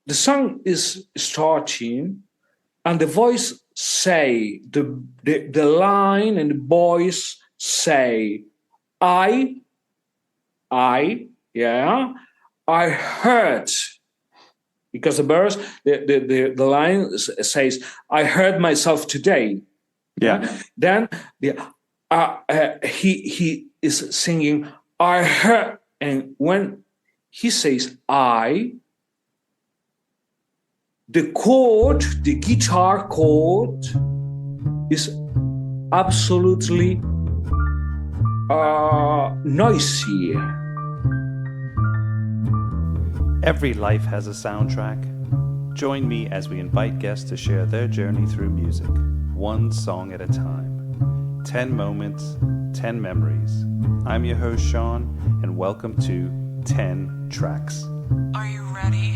the song is starting, and the voice say the line, and the voice say, I, yeah, I heard, because the verse, the line says, I heard myself today. Yeah. Then he is singing, I heard, and when he says I, the chord, the guitar chord, is absolutely noisy. Every life has a soundtrack. Join me as we invite guests to share their journey through music, one song at a time. 10 moments, 10 memories. I'm your host, Sean, and welcome to 10 Tracks. Are you ready?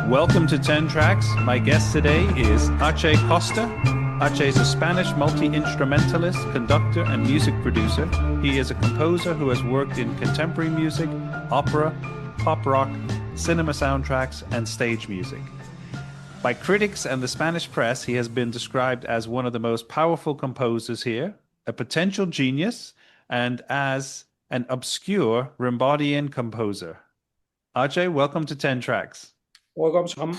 Welcome to 10 Tracks. My guest today is HACHè Costa. HACHè is a Spanish multi-instrumentalist, conductor, and music producer. He is a composer who has worked in contemporary music, opera, pop rock, cinema soundtracks, and stage music. By critics and the Spanish press, he has been described as one of the most powerful composers here, a potential genius, and as an obscure Rimbaudian composer. HACHè, welcome to 10 Tracks. Welcome, Sam.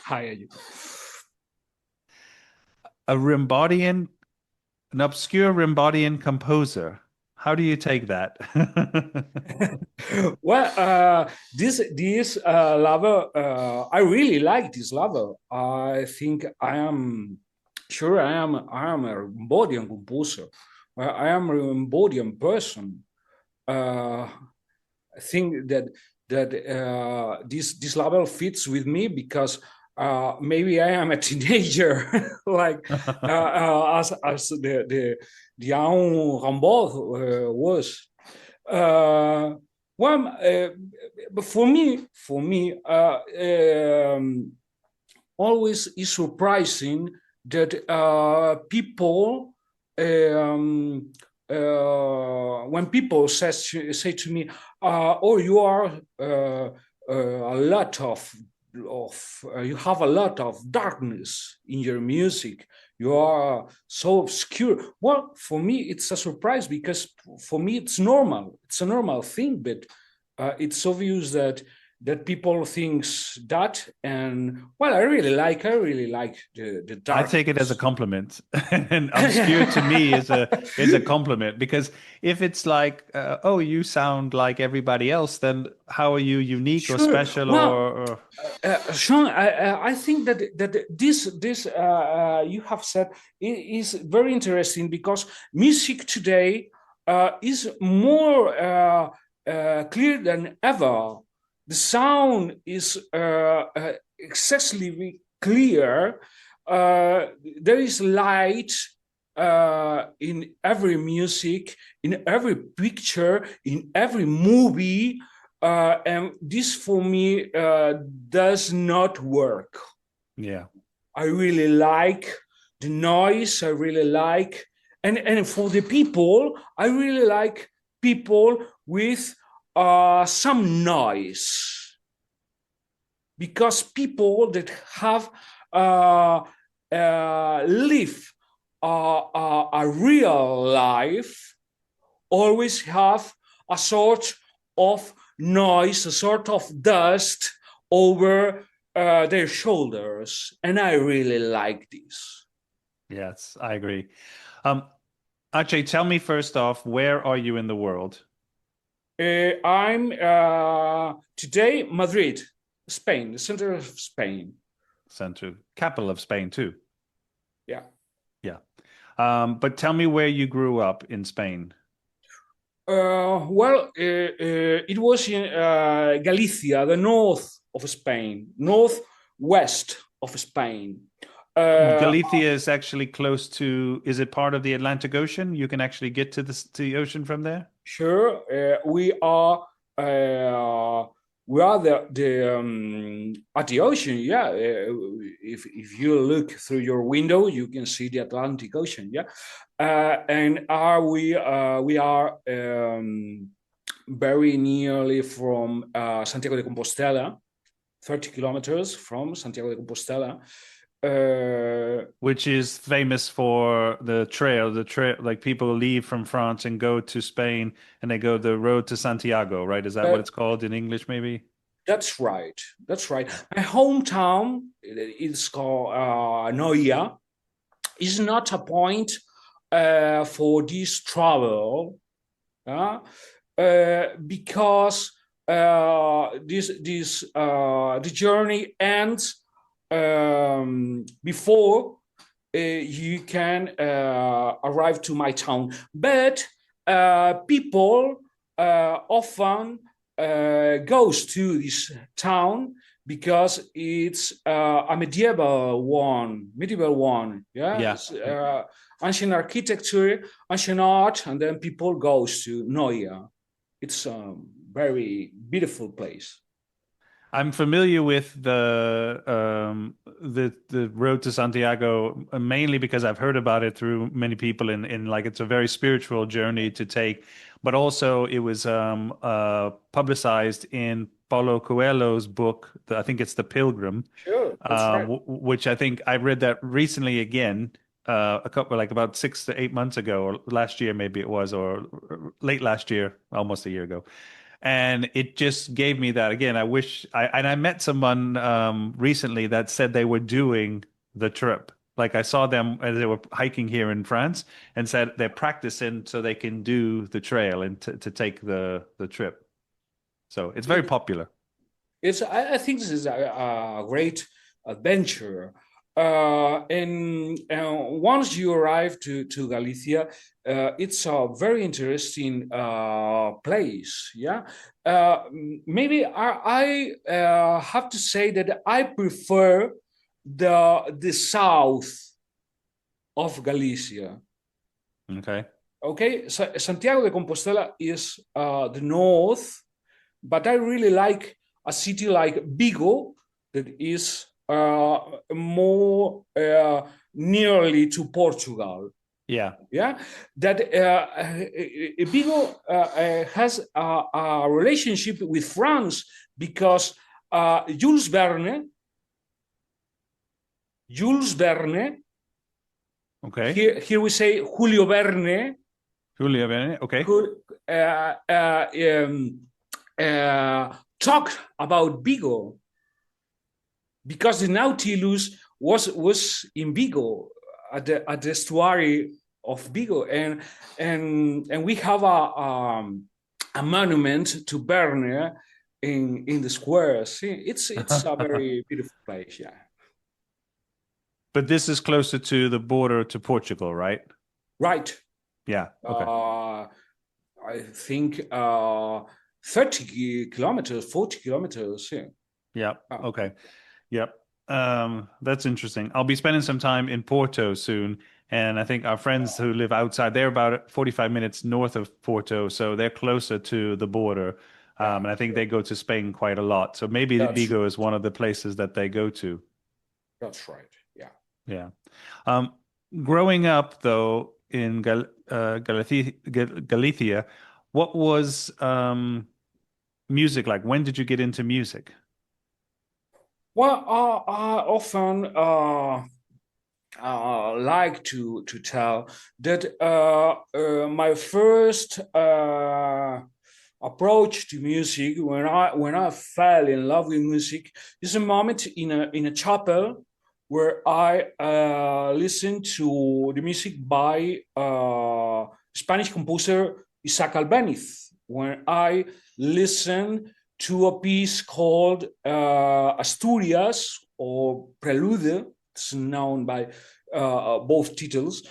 Hi, you. An obscure Rimbaudian composer. How do you take that? Well, this level, I really like this level. I think I am a Rimbaudian composer. I am a Rimbaudian person. I think that this level fits with me because maybe I am a teenager, like as the young Rimbaud was. But for me, always is surprising that people. When people say to me, "Oh, you are you have a lot of darkness in your music. You are so obscure." Well, for me, it's a surprise because for me it's normal. It's a normal thing, but it's obvious that people thinks that, and well, I really like the dark. I take it as a compliment, and obscure to me is a compliment, because if it's like, oh, you sound like everybody else, then how are you unique Sure. or special? Well, Sean, I think that this you have said is very interesting because music today is more clear than ever. The sound is excessively clear. There is light in every music, in every picture, in every movie, and this for me does not work. Yeah, I really like the noise. I really like, and for the people, I really like people with some noise, because people that have live a real life always have a sort of noise, a sort of dust over their shoulders, and I really like this. yes, I agree. HACHè, tell me first off, where are you in the world? I'm today Madrid, Spain, the center of Spain. Capital of Spain too. Yeah. Yeah. But tell me where you grew up in Spain. Well, it was in Galicia, the north of Spain, northwest of Spain. Galicia is actually close to, is it part of the Atlantic Ocean? You can actually get to the ocean from there? Sure. We are we are at the ocean. Yeah, if you look through your window, you can see the Atlantic Ocean. Yeah, and we are very nearly from Santiago de Compostela, 30 kilometers from Santiago de Compostela. Which is famous for the trail. Like people leave from France and go to Spain, and they go the road to Santiago, right? Is that what it's called in English, maybe? That's right. That's right. My hometown is called Noia. Is not a point for this travel, because the journey ends before you can arrive to my town. But people often goes to this town because it's a medieval one. Yeah. It's, ancient architecture, ancient art, and then people goes to Noia. It's a very beautiful place. I'm familiar with the road to Santiago mainly because I've heard about it through many people in like it's a very spiritual journey to take, but also it was publicized in Paulo Coelho's book. I think it's The Pilgrim, Sure, that's right. which I think I read that recently again, a couple like about 6 to 8 months ago, or last year maybe it was, or late last year, almost a year ago. And it just gave me that again. I met someone recently that said they were doing the trip. Like I saw them as they were hiking here in France and said they're practicing so they can do the trail and to take the trip. So it's very popular. I think this is a great adventure. And once you arrive to Galicia, it's a very interesting place. Yeah, maybe I have to say that I prefer the south of Galicia. Okay. Okay, so Santiago de Compostela is the north, but I really like a city like Vigo that is more nearly to Portugal. Yeah. Yeah, that Vigo has a relationship with France because Jules Verne. Okay. Here we say Julio Verne. Julio Verne. Okay. Who talked about Vigo because the Nautilus was in Vigo at the estuary of Vigo, and we have a monument to Verne in the square. See, it's a very beautiful place. Yeah. But this is closer to the border to Portugal, right? Right. Yeah. Okay. I think 30 kilometers, 40 kilometers. Yeah. Yeah. Okay. Yep. That's interesting. I'll be spending some time in Porto soon. And I think our friends who live outside, they're about 45 minutes north of Porto. So they're closer to the border. And I think they go to Spain quite a lot. So maybe Vigo is one of the places that they go to. That's right. Yeah. Yeah. Growing up, though, in Galicia, what was music like? When did you get into music? Well, I often like to tell that my first approach to music, when I fell in love with music, is a moment in a chapel where I listened to the music by Spanish composer Isaac Albéniz. When I listened to a piece called Asturias or Prelude, it's known by both titles.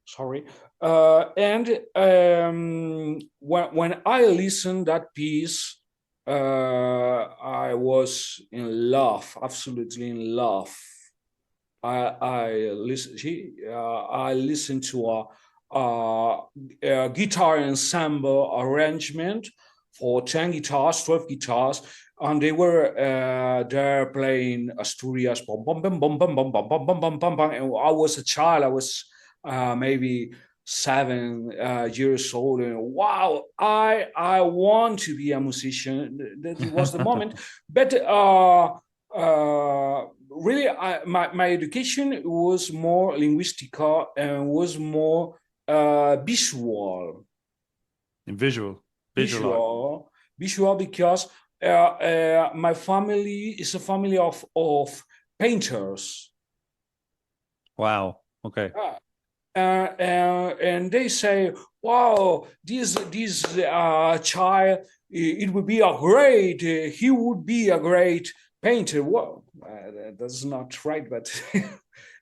Sorry. And when I listened that piece, I was in love, absolutely in love. I listened to a guitar ensemble arrangement for 10 guitars, 12 guitars, and they were there playing Asturias, bum, bum, bum, bum, bum, bum, bum, bum, bum, bum, bum, bum. And I was a child. I was maybe 7 years old, and wow, I want to be a musician. That was the moment. But really, my education was more linguistica and was more visual. Visual Because my family is a family of painters. Wow. Okay. And they say, wow, this child, it would be a great, he would be a great painter. Well, that's not right, but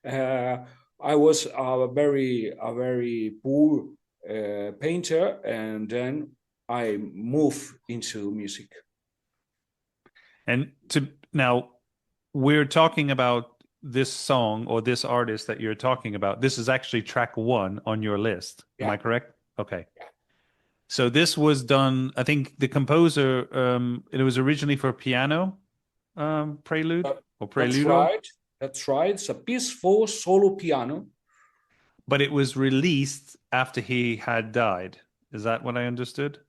I was a very poor painter, and then I moved into music. And now we're talking about this song or this artist that you're talking about. This is actually track 1 on your list. Yeah. Am I correct? Okay. Yeah. So this was done, I think the composer, it was originally for piano prelude or prelude. That's right. It's a piece for solo piano. But it was released after he had died. Is that what I understood?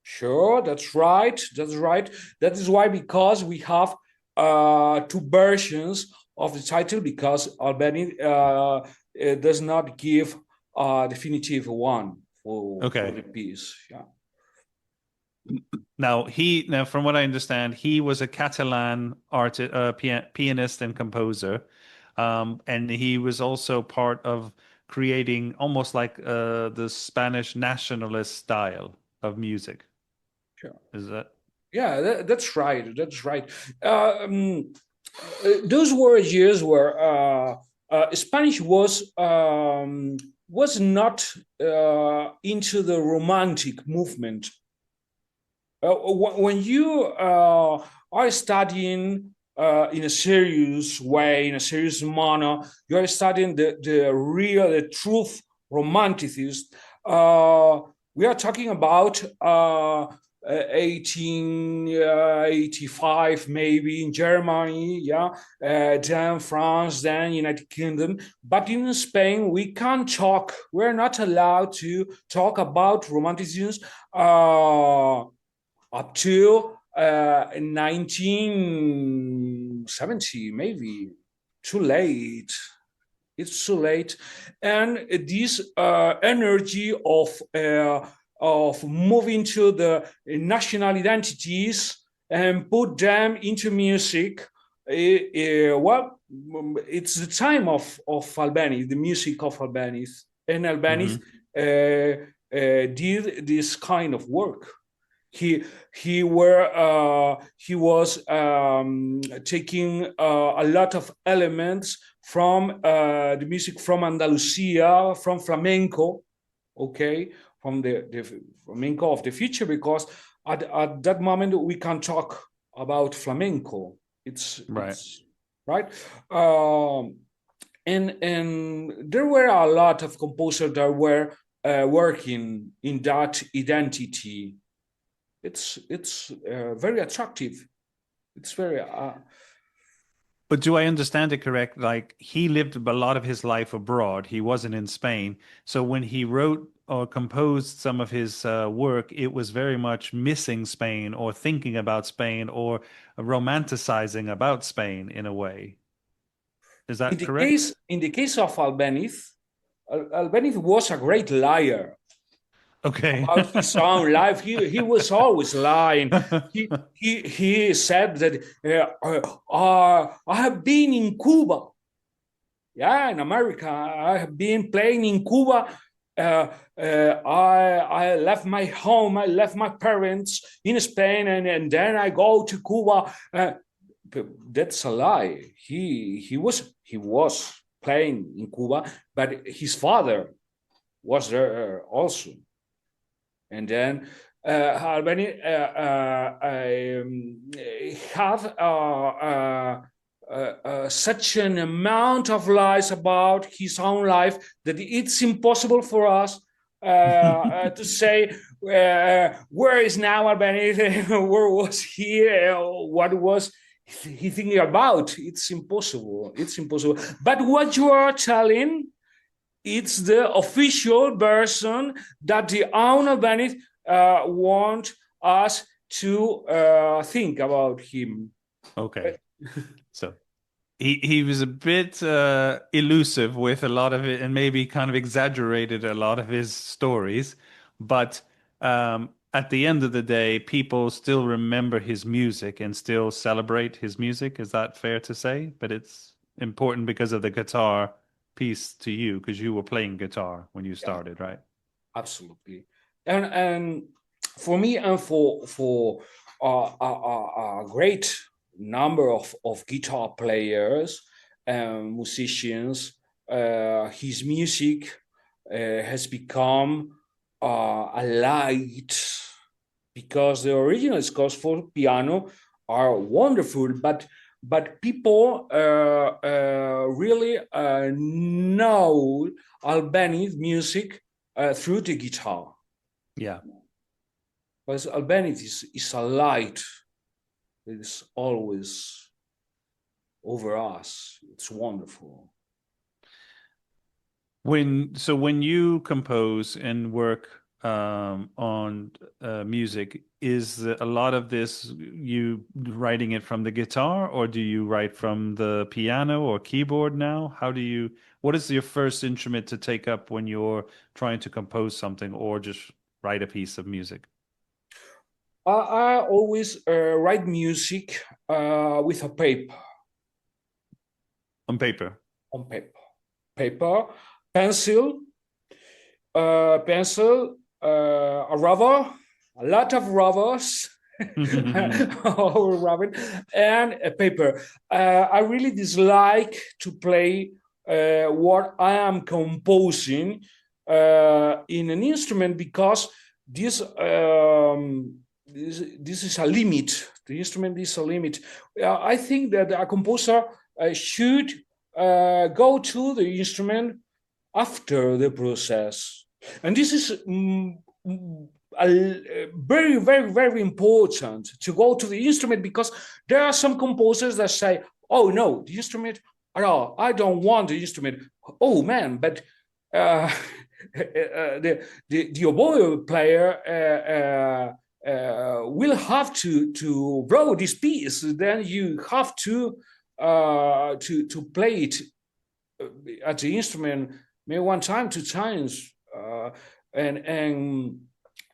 Sure, that's right. That is why, because we have 2 versions of the title, because Albéniz does not give a definitive one for the piece. Yeah. Now, from what I understand, he was a Catalan artist, pianist and composer, and he was also part of creating almost like the Spanish nationalist style of music. Sure. Is that? Yeah, that's right. Those were years where Spanish was not into the romantic movement. When you are studying in a serious way, in a serious manner, you are studying the truth romanticist. We are talking about 1885, maybe in Germany, then France, then United Kingdom. But in Spain, we can't talk. We're not allowed to talk about romanticism up to 1970, maybe. Too late. It's too late. And this energy of moving to the national identities and put them into music, well, it's the time of Albéniz, the music of Albéniz. And Albéniz did this kind of work. He was taking a lot of elements from the music from Andalusia, from flamenco, from the flamenco of the future, because at that moment we can't talk about flamenco. It's right. And there were a lot of composers that were working in that identity. It's very attractive. It's very. But do I understand it correct? Like, he lived a lot of his life abroad. He wasn't in Spain. So when he wrote or composed some of his work, it was very much missing Spain or thinking about Spain or romanticizing about Spain in a way. Is that correct? In the case of Albéniz, Albéniz was a great liar. Okay. About his own life, he was always lying. He said that I have been in Cuba, in America. I have been playing in Cuba. I left my home. I left my parents in Spain, and then I go to Cuba. That's a lie. He was playing in Cuba, but his father was there also. And then Albéniz had such an amount of lies about his own life that it's impossible for us to say where is now Albéniz, where was he, what was he thinking about. It's impossible. It's impossible. But what you are telling, it's the official version that the own Albéniz want us to think about him. Okay. So he was a bit elusive with a lot of it, and maybe kind of exaggerated a lot of his stories. But at the end of the day, people still remember his music and still celebrate his music. Is that fair to say? But it's important because of the guitar piece to you, because you were playing guitar when you started, right? Absolutely. And for me and for a great number of guitar players and musicians, his music has become a light, because the original scores for piano are wonderful, but people really know Albéniz music through the guitar. Yeah. Because Albéniz is a light. It is always over us. It's wonderful. When you compose and work on music, is a lot of this you writing it from the guitar, or do you write from the piano or keyboard now? What is your first instrument to take up when you're trying to compose something or just write a piece of music? I always write music with a paper. On paper? On paper. Paper, pencil, a rubber, a lot of rubbers, and a paper. I really dislike to play what I am composing in an instrument, because this is a limit. The instrument is a limit. I think that a composer should go to the instrument after the process. And this is very, very, very important, to go to the instrument, because there are some composers that say, oh no, the instrument, oh, I don't want the instrument. Oh man, but the oboe player will have to blow this piece. Then you have to play it at the instrument maybe one time, two times, and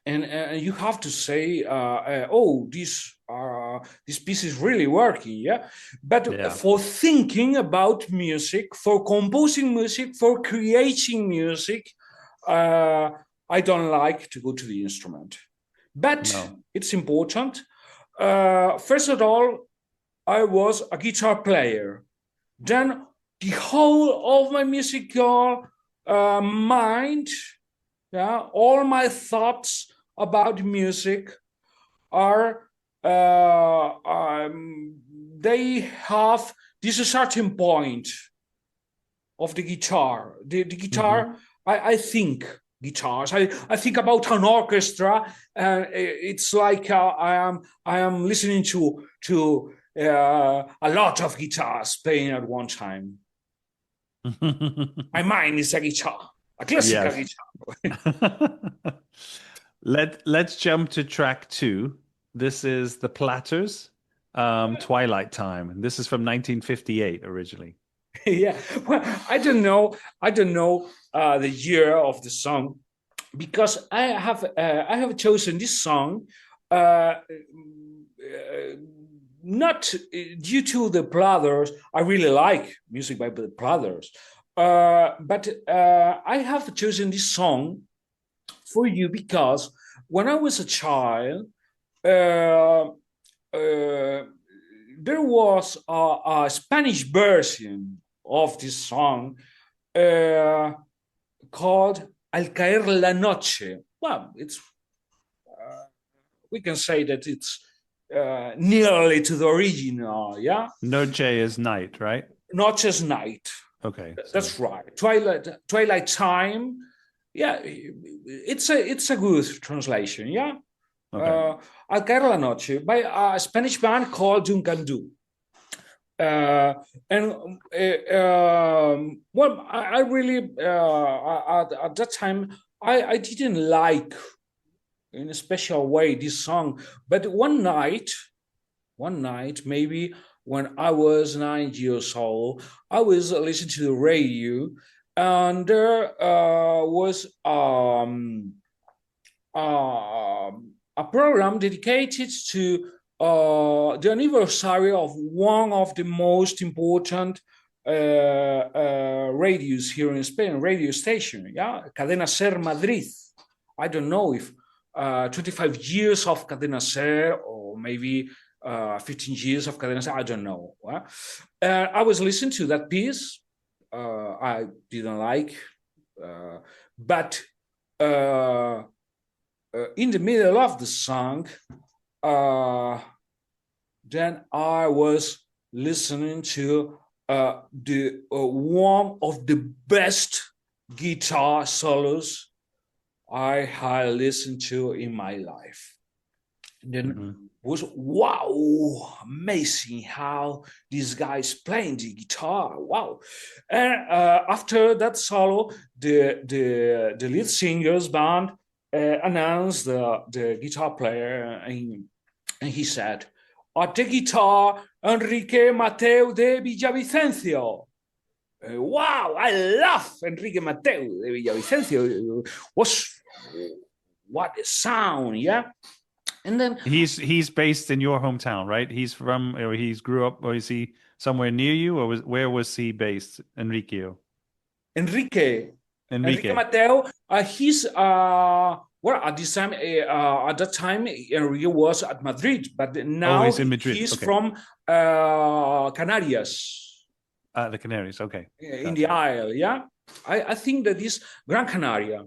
you have to say, oh, this piece is really working, yeah. But for thinking about music, for composing music, for creating music, I don't like to go to the instrument. But it's important. First of all, I was a guitar player. Then the whole of my musical mind, all my thoughts about music are, they have this certain point of the guitar. The guitar, I think guitars. I think about an orchestra, and it's like I am listening to a lot of guitars playing at one time. My mind is a guitar, a classical guitar. Let's jump to track 2. This is the Platters, Twilight Time. And this is from 1958 originally. Yeah, well, I don't know the year of the song, because I have chosen this song not due to the Platters. I really like music by the Platters, but I have chosen this song for you because when I was a child, there was a Spanish version of this song called Al Caer la Noche. Well, it's we can say that it's nearly to the original, yeah? Noche is night, right? Noche is night. Okay. That's right. Twilight time yeah, it's a good translation. Yeah. Okay. Al caer la noche by a Spanish band called Dunkandú. And well, I really at that time I didn't like in a special way this song, but one night maybe when I was 9 years old, I was listening to the radio, and there was a program dedicated to the anniversary of one of the most important radios here in Spain, radio station, yeah, Cadena Ser Madrid. I don't know if 25 years of Cadena Ser or maybe 15 years of Cadena Ser, I don't know. I was listening to that piece. I didn't like, but in the middle of the song, then I was listening to the one of the best guitar solos I had listened to in my life. And then was wow, amazing how this guy's playing the guitar. Wow. And after that solo, the lead singer's band announced the guitar player, and he said, at the guitar, Enrique Mateu de Villavicencio. Wow, I love Enrique Mateu de Villavicencio. What a sound, yeah. And then he's based in your hometown, right? He's from, or he's grew up, or is he somewhere near you, or where was he based, Enrique Mateu. He's well, at this time, at that time, Enrique was at Madrid, but now he's in Madrid. He's okay. from Canarias. The Canaries, okay. In the Isle, yeah. I think that is Gran Canaria,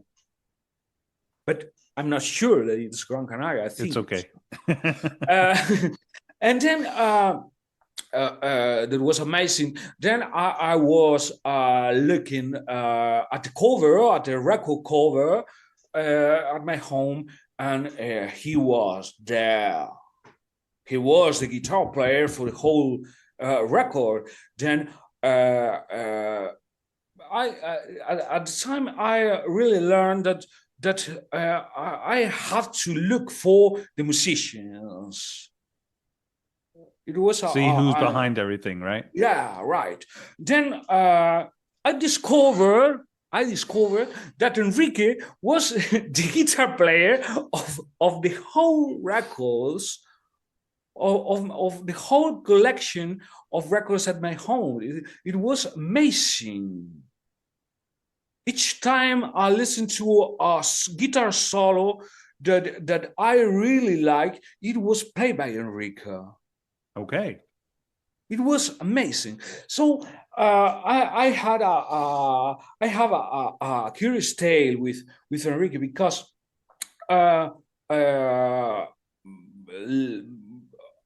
but I'm not sure that it's Gran Canaria. I think it's okay. And then that was amazing. Then I was looking at the cover, at the record cover at my home, and he was there. He was the guitar player for the whole record. Then at the time I really learned that I have to look for the musicians. It was see who's behind everything, right? Yeah, right. Then I discovered that Enrique was the guitar player of the whole records, of the whole collection of records at my home. It was amazing. Each time I listened to a guitar solo that I really liked, it was played by Enrique. Okay. It was amazing. So I have a curious tale with Enrique, because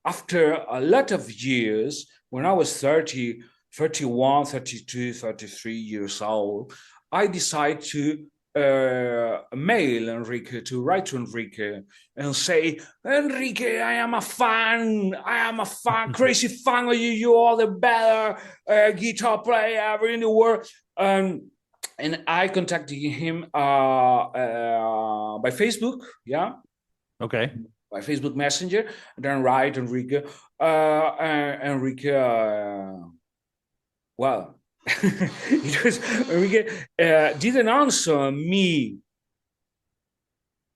after a lot of years, when I was 30, 31, 32, 33 years old, I decided to mail Enrique, to write to Enrique and say, Enrique, I am a fan, crazy fan of you. You are the better guitar player ever in the world. And I contacted him by Facebook, yeah. Okay. By Facebook Messenger, and then write Enrique. Enrique, well, it was Enrique didn't answer me.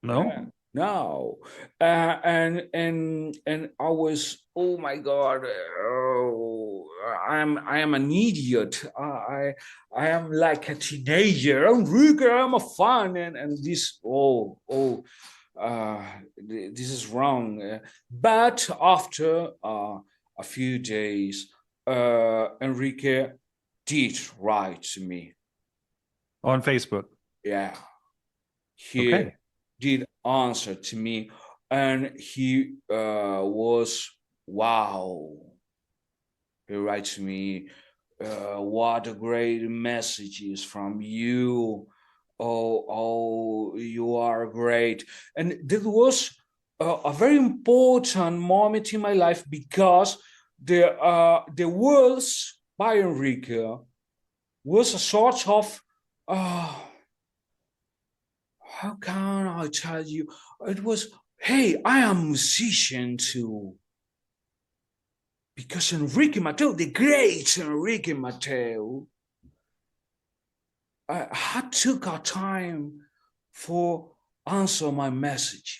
No. No, and I was, oh my God, I am an idiot. I am like a teenager. Enrique, I'm a fan, and this this is wrong. But after a few days, Enrique did write to me on Facebook. Yeah, he did answer to me, and he was wow. He writes to me, what a great messages from you. Oh, you are great. And that was a very important moment in my life because the words by Enrique was a sort of how can I tell you? It was, hey, I am a musician too. Because Enrique Mateo, the great Enrique Mateo, I took our time for answer my messages.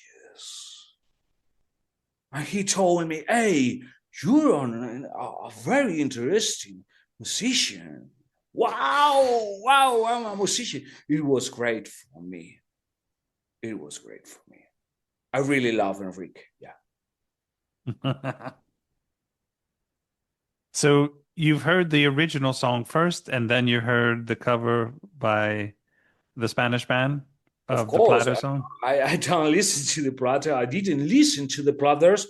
And he told me, hey, you're a very interesting musician. Wow, I'm a musician. It was great for me. It was great for me. I really love Enrique, yeah. So you've heard the original song first, and then you heard the cover by the Spanish band of the course, Platter song? I don't listen to the Platter. I didn't listen to the Platters.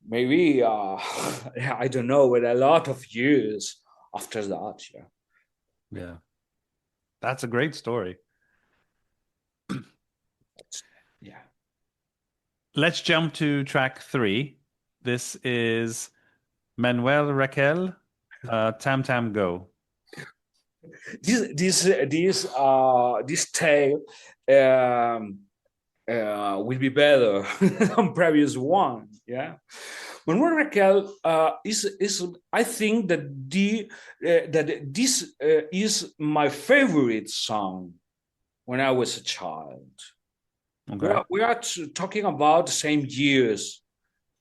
Maybe, I don't know, but a lot of years after that, yeah. Yeah. That's a great story. Yeah. Let's jump to track 3. This is Manuel Raquel, Tam Tam Go. This tale will be better than previous one. Yeah, Manuel Raquel is I think that this is my favorite song when I was a child. Okay. We are talking about the same years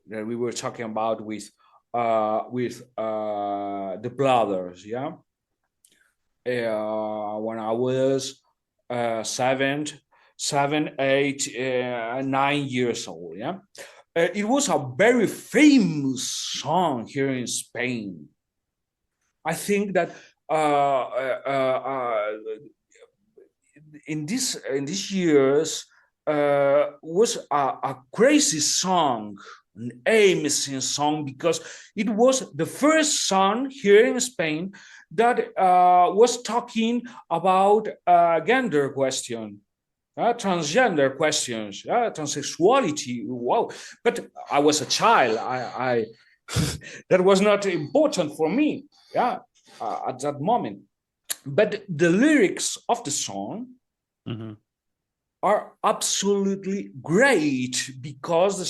that we were talking about with the Platters. Yeah. When I was 7, 8, 9 years old. Yeah, it was a very famous song here in Spain. I think that in these years was a crazy song, an amazing song, because it was the first song here in Spain that was talking about gender question, transgender questions, transsexuality. Wow! But I was a child. I that was not important for me. Yeah, at that moment. But the lyrics of the song are absolutely great because the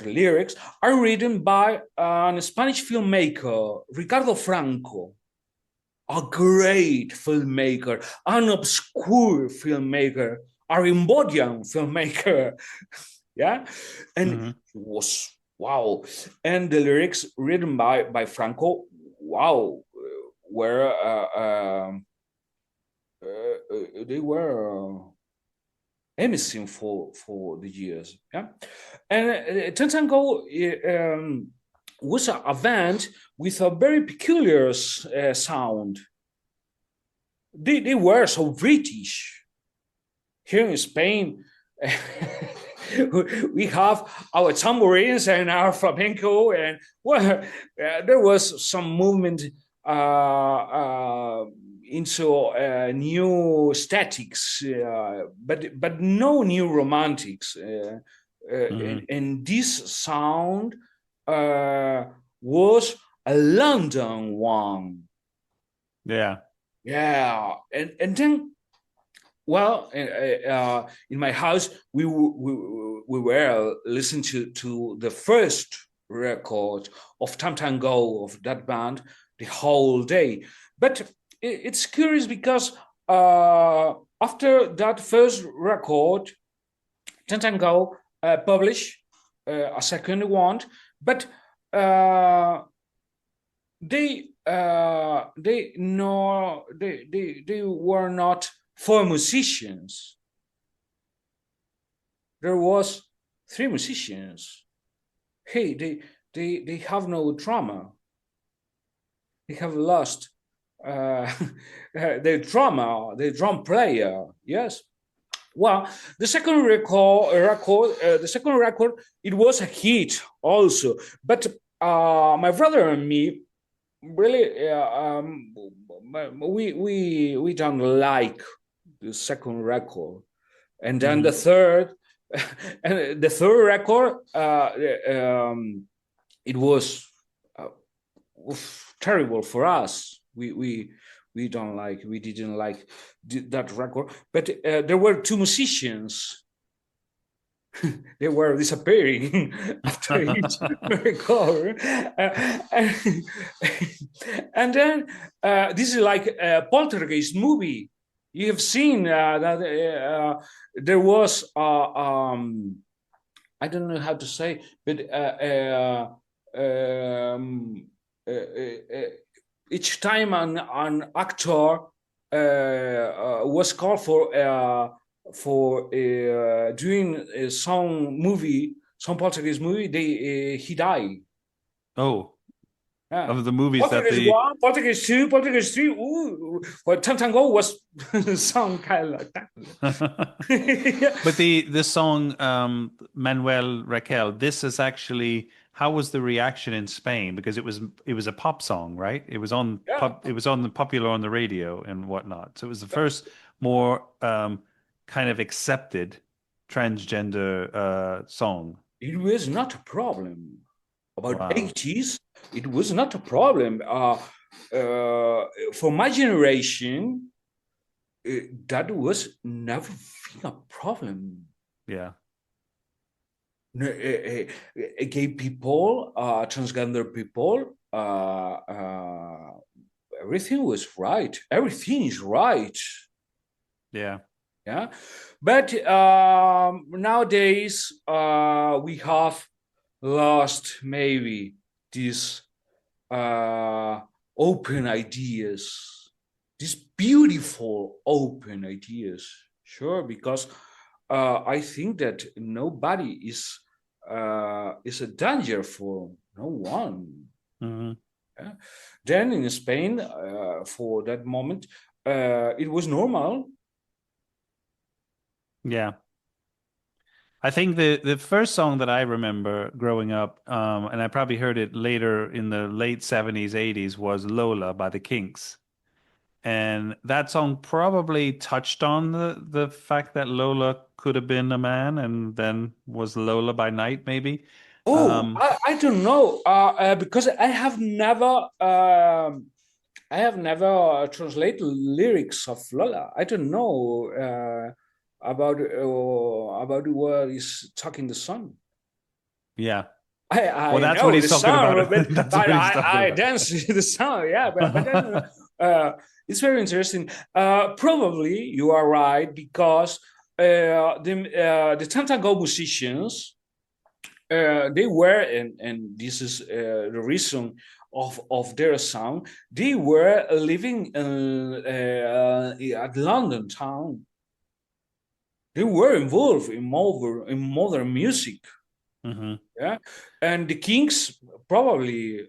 lyrics are written by a Spanish filmmaker, Ricardo Franco, a great filmmaker, an obscure filmmaker, a Rimbaudian filmmaker. Yeah, and it was wow. And the lyrics written by Franco, wow, were they were amazing for the years. Yeah, and Tam Tam Go was a band with a very peculiar sound. They were so British. Here in Spain, we have our tambourines and our flamenco, and well, there was some movement into new statics, but no new romantics. And this sound was a London one. Yeah. And then, well, in my house, we were listening to the first record of Tam Tam Go, of that band, the whole day. But it's curious because after that first record, Tam Tam Go published a second one, but they were not for musicians. There was 3 musicians. Hey, they have no drummer. They have lost their drummer, their drum player. Yes. Well, the second record, it was a hit also. But my brother and me really we don't like the second record, and then the third, and the third record, it was terrible for us. We didn't like that record, but there were two musicians. They were disappearing after each record, and then this is like a poltergeist movie. You have seen that there was I don't know how to say, but each time an actor was called for doing some poltergeist movie, he died. Oh, yeah. Of the movies Poltergeist that the 1, Poltergeist 2, Poltergeist 3. Ooh, well, Tam Tam Go was some kind of like that. Yeah. But the song Manuel Raquel, this is actually, how was the reaction in Spain? Because it was a pop song, right? It was on popular on the radio and whatnot. So it was the first more kind of accepted transgender song. It was not a problem. About 80s, it was not a problem. For my generation, that was never a problem. Yeah. Gay people, transgender people, everything was right. Everything is right. Yeah. Yeah. But nowadays, we have lost maybe these open ideas, these beautiful open ideas. Sure, because I think that nobody is a danger for no one. Mm-hmm. Yeah? Then in Spain, for that moment, it was normal. Yeah. I think the first song that I remember growing up, and I probably heard it later in the late 70s, 80s, was Lola by the Kinks. And that song probably touched on the fact that Lola could have been a man and then was Lola by night, maybe. Oh, I don't know, because I have never translated lyrics of Lola. I don't know about what is talking the song. Yeah. I that's know what he's the talking song, about. but I dance the song. Yeah, but then, it's very interesting. Probably you are right, because the Tam Tam Go musicians, they were, and this is the reason of their sound. They were living at London town. They were involved in modern music. Mm-hmm. Yeah, and the Kinks probably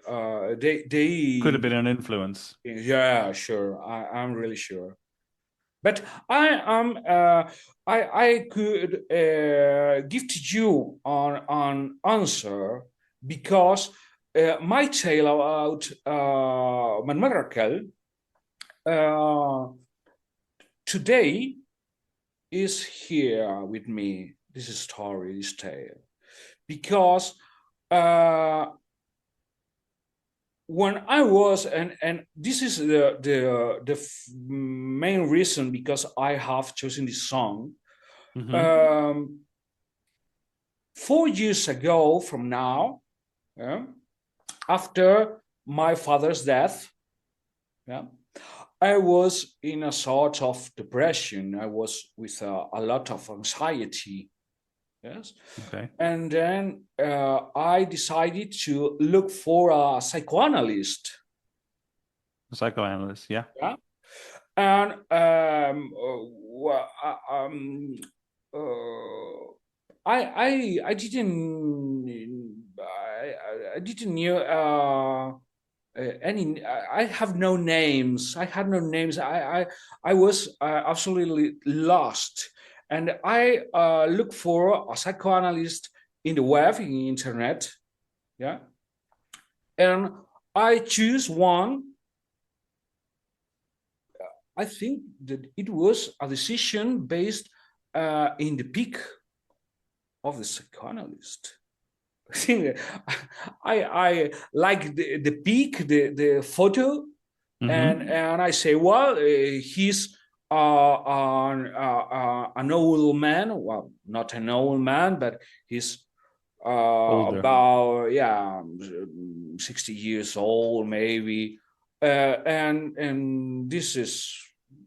they could have been an influence. Yeah, sure. I'm really sure. But I could give to you an answer, because my tale about Manuel Raquel today is here with me. This story, this tale, because when I was, and this is the main reason because I have chosen this song. Mm-hmm. 4 years ago from now, after my father's death, I was in a sort of depression. I was with a lot of anxiety. Yes. Okay. And then I decided to look for a psychoanalyst. A psychoanalyst, yeah. Yeah. And I didn't know any. I have no names. I had no names. I was absolutely lost. And I look for a psychoanalyst in the web, in the internet, yeah. And I choose one. I think that it was a decision based in the peak of the psychoanalyst. I think I like the peak, the photo, and I say, well, he's an old man. Well, not an old man, but he's about 60 years old, maybe. And this is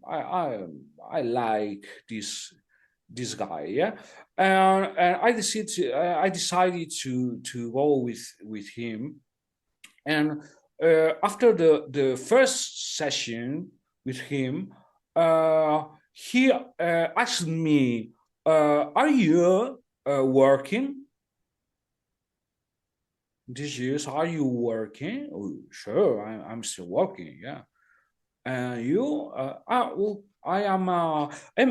I like this guy, yeah. And I decided to go with him. And after the first session with him, he asked me, "Are you working these years? Are you working?" "Oh, sure, I'm still working, yeah." "You?" Well, I'm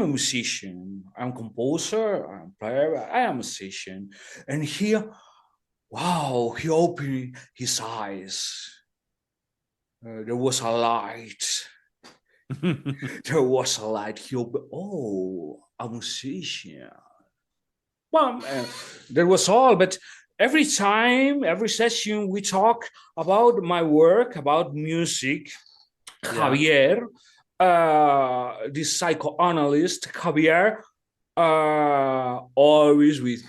a musician. I'm a composer. I'm a player. I am a musician. And here, wow, he opened his eyes. There was a light. There was a light. He opened, oh, a musician. Well, that was all. But every time, every session, we talk about my work, about music. Javier, this psychoanalyst, Javier, always with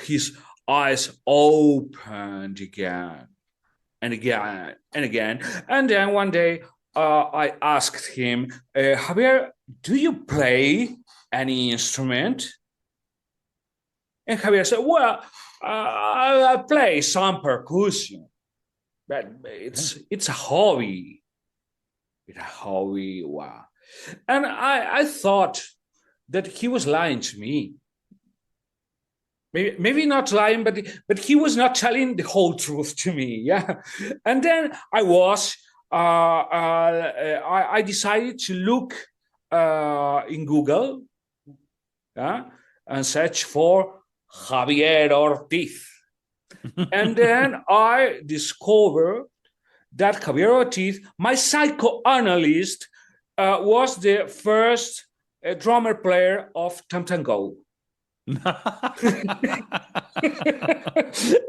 his eyes opened again and again and again. And then one day I asked him, Javier, do you play any instrument? And Javier said, well, I play some percussion, but it's a hobby. It's a hobby, wow. And I thought that he was lying to me. Maybe not lying, but he was not telling the whole truth to me, yeah. And then I decided to look in Google, yeah, and search for Javier Ortiz. And then I discovered that Javier Ortiz, my psychoanalyst, was the first drummer player of Tam Tam Go.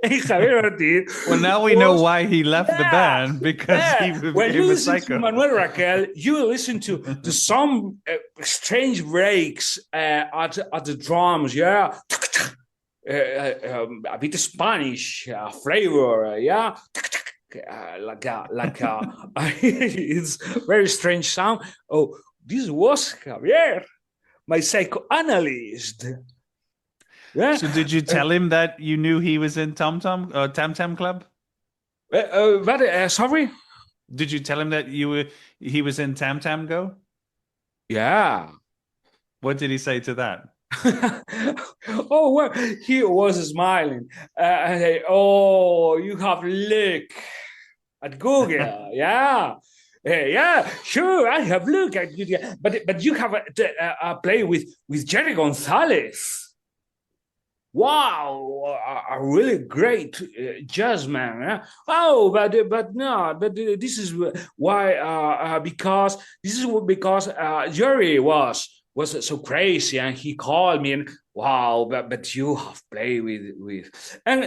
Javier Ortiz. Well, now we know why he left the band, because he when became you a listen psycho. to Manuel Raquel, you listen to some strange breaks at the drums, yeah. A bit of Spanish flavor, yeah. Like it's very strange sound. Oh, this was Javier, my psychoanalyst. Yeah. So did you tell him that you knew he was in Tam Tam Club? Sorry? Did you tell him that he was in Tam Tam Go? Yeah. What did he say to that? Oh, well, he was smiling. And say, oh, you have look at Google, yeah. Yeah, sure, I have looked at Google, but you have a play with Jerry Gonzalez. Wow, a really great jazz man. Oh, but this is why because Jerry was so crazy, and he called me, and wow, but you have played with and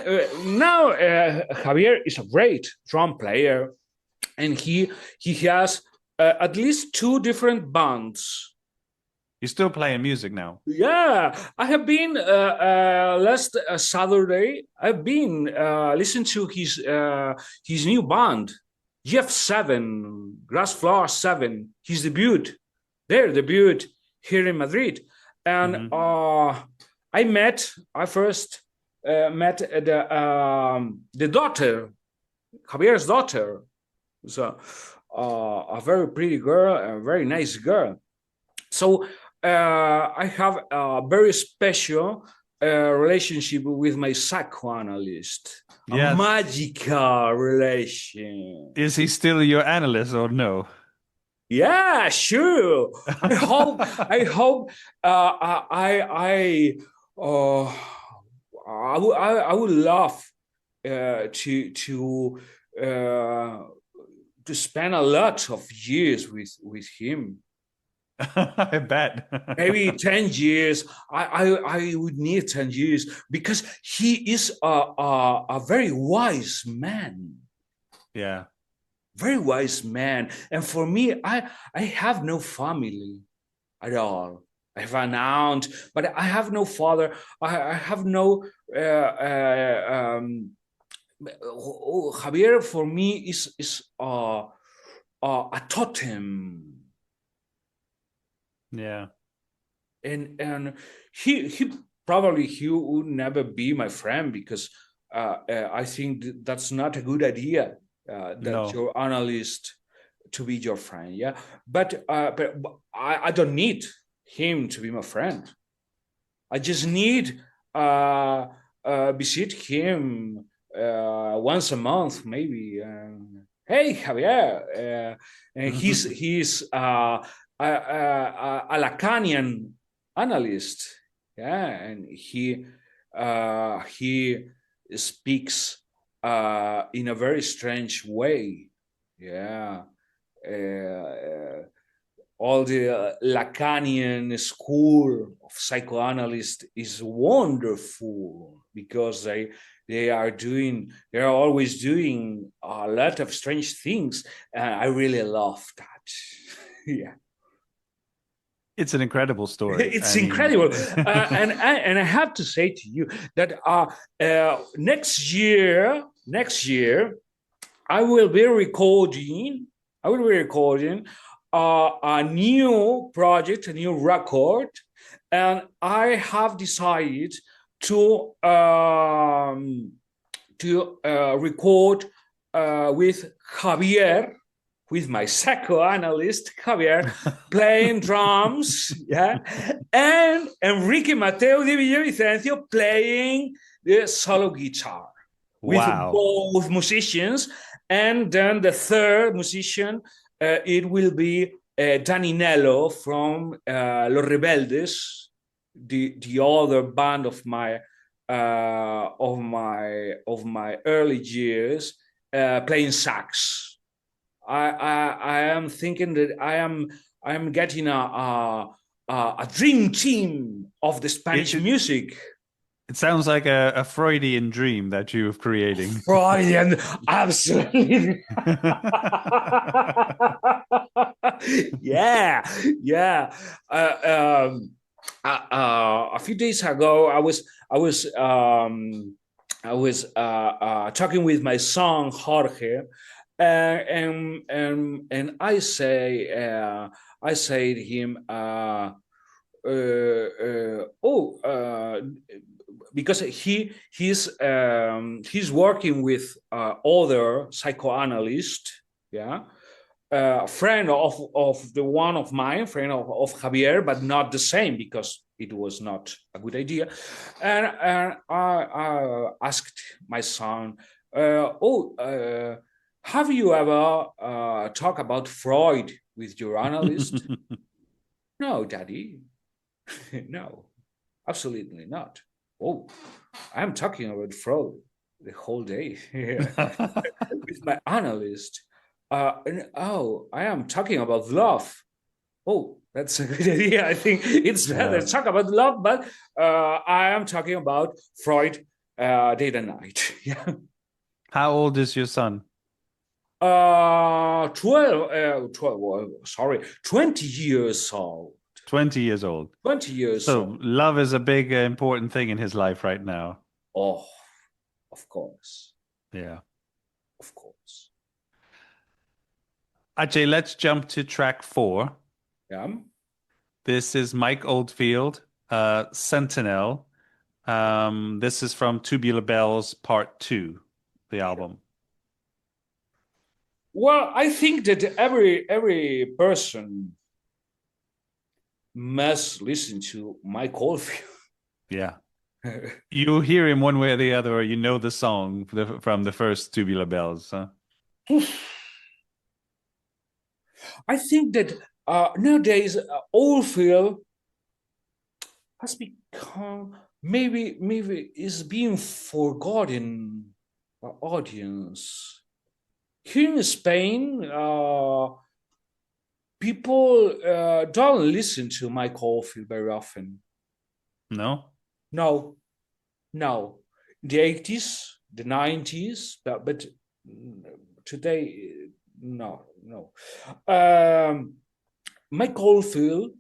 now Javier is a great drum player, and he has at least 2 different bands. You're still playing music now? Yeah, I have been last Saturday. I've been listening to his new band, Jeff7, Grass Flower 7. His debut here in Madrid, and I first met the daughter, Javier's daughter. So a very pretty girl, a very nice girl. So I have a very special relationship with my psychoanalyst. Yes. A magical relation. Is he still your analyst or no? Yeah, sure. I hope. I would love to spend a lot of years with him. I bet. Maybe 10 years. I would need 10 years because he is a very wise man. Yeah. Very wise man. And for me, I have no family at all. I have an aunt, but I have no father. I have no Javier for me is a totem. Yeah. And he probably he would never be my friend because I think that's not a good idea that No. your analyst to be your friend. Yeah, but I don't need him to be my friend. I just need visit him once a month maybe. Hey Javier, and he's a Lacanian analyst, yeah, and he speaks in a very strange way, yeah. All the Lacanian school of psychoanalyst is wonderful because they are always doing a lot of strange things, and I really love that. Yeah. It's an incredible story. It's incredible, and I have to say to you that next year, I will be recording a new project, a new record, and I have decided to record with Javier, with my psychoanalyst Javier, playing drums, yeah, and Enrique Mateo de Villavicencio playing the solo guitar. Wow. With both musicians, and then the third musician, it will be Daninello from Los Rebeldes, the other band of my early years, playing sax. I am thinking that I am getting a dream team of the Spanish music. It sounds like a Freudian dream that you're creating. Freudian, absolutely. Yeah. A few days ago, I was talking with my son Jorge, and I say to him, because he's working with other psychoanalysts, yeah, friend of the one of mine, friend of Javier, but not the same because it was not a good idea. And I asked my son, have you ever talked about Freud with your analyst? No, Daddy. No, absolutely not. Oh, I'm talking about Freud the whole day with my analyst. I am talking about love. Oh, that's a good idea. I think it's better to talk about love, but I am talking about Freud day and night. Yeah. How old is your son? 20 years old. 20 years old. 20 years old. So love is a big, important thing in his life right now. Oh, of course. Yeah. Of course. Hache, let's jump to track 4. Yeah. This is Mike Oldfield, Sentinel. This is from Tubular Bells Part 2, the album. Well, I think that every person must listen to Mike Oldfield. Yeah. You hear him one way or the other, or you know the song from the first Tubular Bells, huh? I think that nowadays Oldfield has become maybe is being forgotten by audience. Here in Spain, people don't listen to Mike Oldfield very often. No? No. The 80s, the 90s, but today, no. Mike Oldfield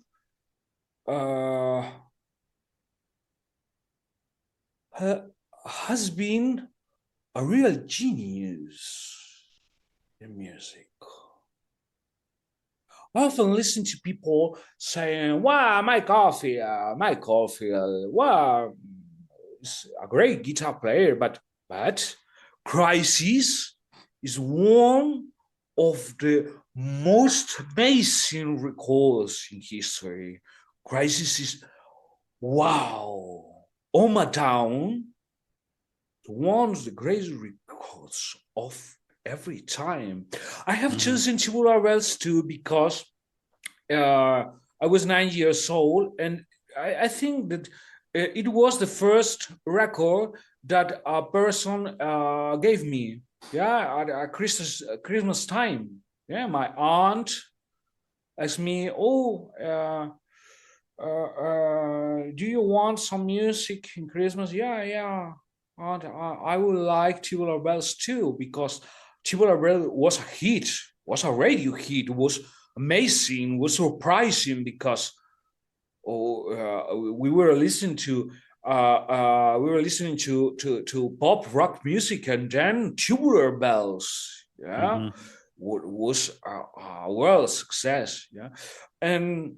has been a real genius in music. I often listen to people saying, wow, Mike Oldfield, wow, is a great guitar player, but Crisis is one of the most amazing records in history. Crisis is, wow, Oma Down, one of the greatest records of every time. I have chosen Tubular Bells too because I was 9 years old, and I think that it was the first record that a person gave me. Yeah, at Christmas time. Yeah, my aunt asked me, "Oh, do you want some music in Christmas?" Yeah. And I would like Tubular Bells too, because Tubular Bells was a hit, was a radio hit, was amazing, was surprising, because we were listening to pop rock music, and then Tubular Bells, was a world success, yeah, and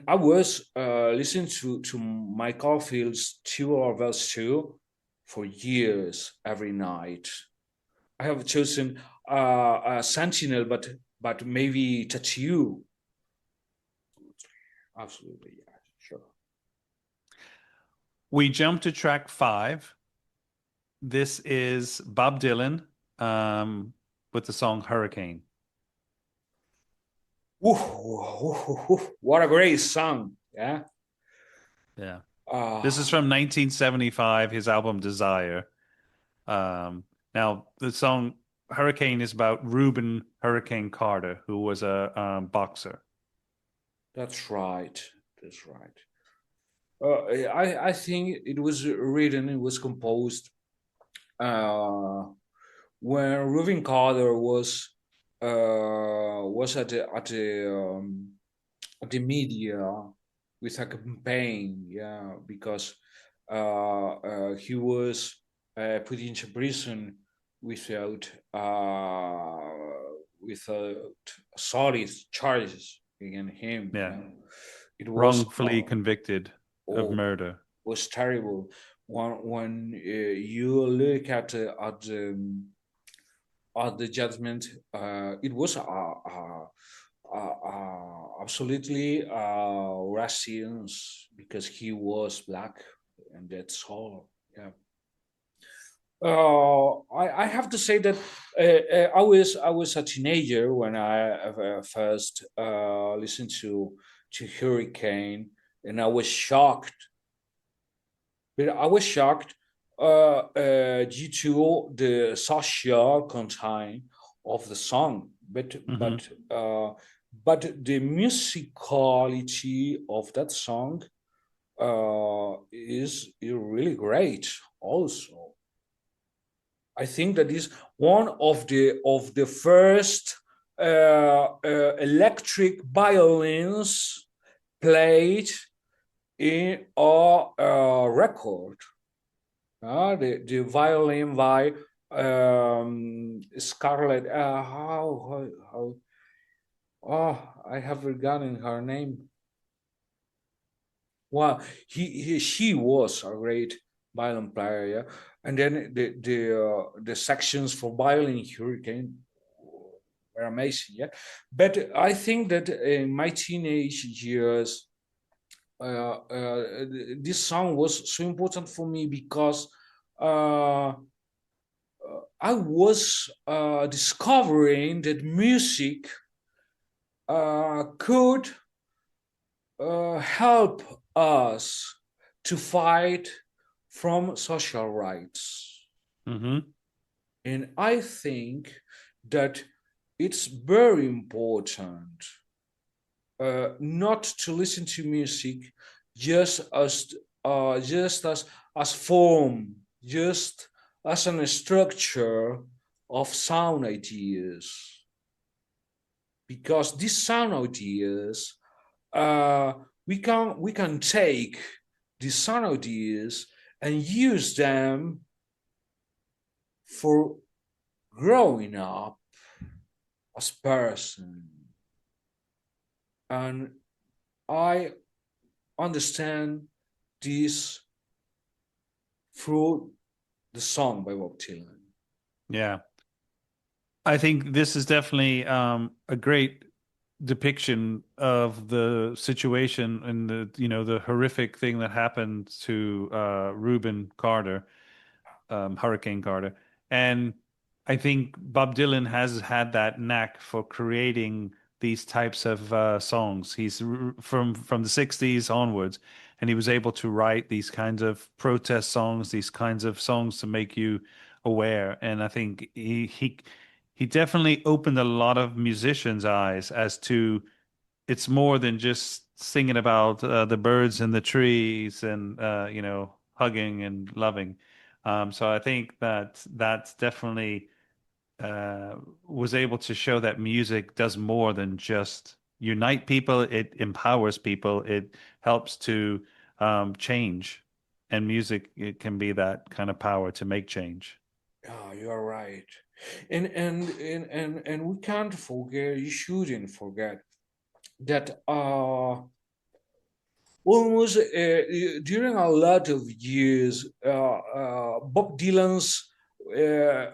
I was listening to Mike Oldfield's Tubular Bells too for years, every night. I have chosen Sentinel, but maybe Tattoo. Absolutely, yeah, sure. We jump to track 5. This is Bob Dylan with the song Hurricane. What a great song, yeah. Yeah. This is from 1975, his album Desire. Now, the song Hurricane is about Reuben Hurricane Carter, who was a boxer. That's right. I think it was written, it was composed when Reuben Carter was at the media with a campaign, yeah, because he was put into prison without solid charges against him. Yeah. It was wrongfully convicted of murder. Was terrible. When you look at the judgment, it was absolutely racist, because he was black, and that's all. Yeah. I have to say that I was a teenager when I first listened to Hurricane, and I was shocked. But I was shocked due to the social content of the song, but the musicality of that song is really great also. I think that is one of the first electric violins played in a record. The violin by Scarlett. I have forgotten her name. Well, she was a great violin player, yeah. And then the sections for violin Hurricane were amazing, yeah. But I think that in my teenage years, this song was so important for me, because I was discovering that music could help us to fight from social rights. And I think that it's very important not to listen to music just as form, just as a structure of sound ideas, because these sound ideas, we can take these sound ideas and use them for growing up as person. And I understand this through the song by Bob Dylan. Yeah. I think this is definitely a great depiction of the situation and the horrific thing that happened to Reuben Carter, Hurricane Carter. And I think Bob Dylan has had that knack for creating these types of songs. He's from the 60s onwards, and he was able to write these kinds of protest songs, these kinds of songs to make you aware. And I think he definitely opened a lot of musicians' eyes as to it's more than just singing about the birds and the trees and hugging and loving. So I think that that's definitely was able to show that music does more than just unite people. It empowers people. It helps to change, and music, it can be that kind of power to make change. Oh, you are right. And we can't forget, you shouldn't forget that almost during a lot of years, Bob Dylan's uh,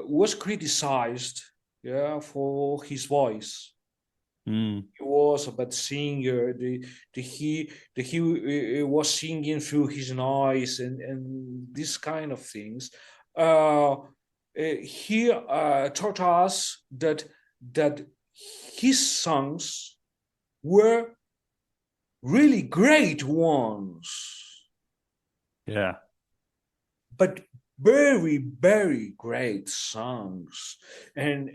was criticized, yeah, for his voice. Mm. He was a bad singer. He was singing through his noise and these kind of things. He taught us that his songs were really great ones, Yeah. but very, very great songs. And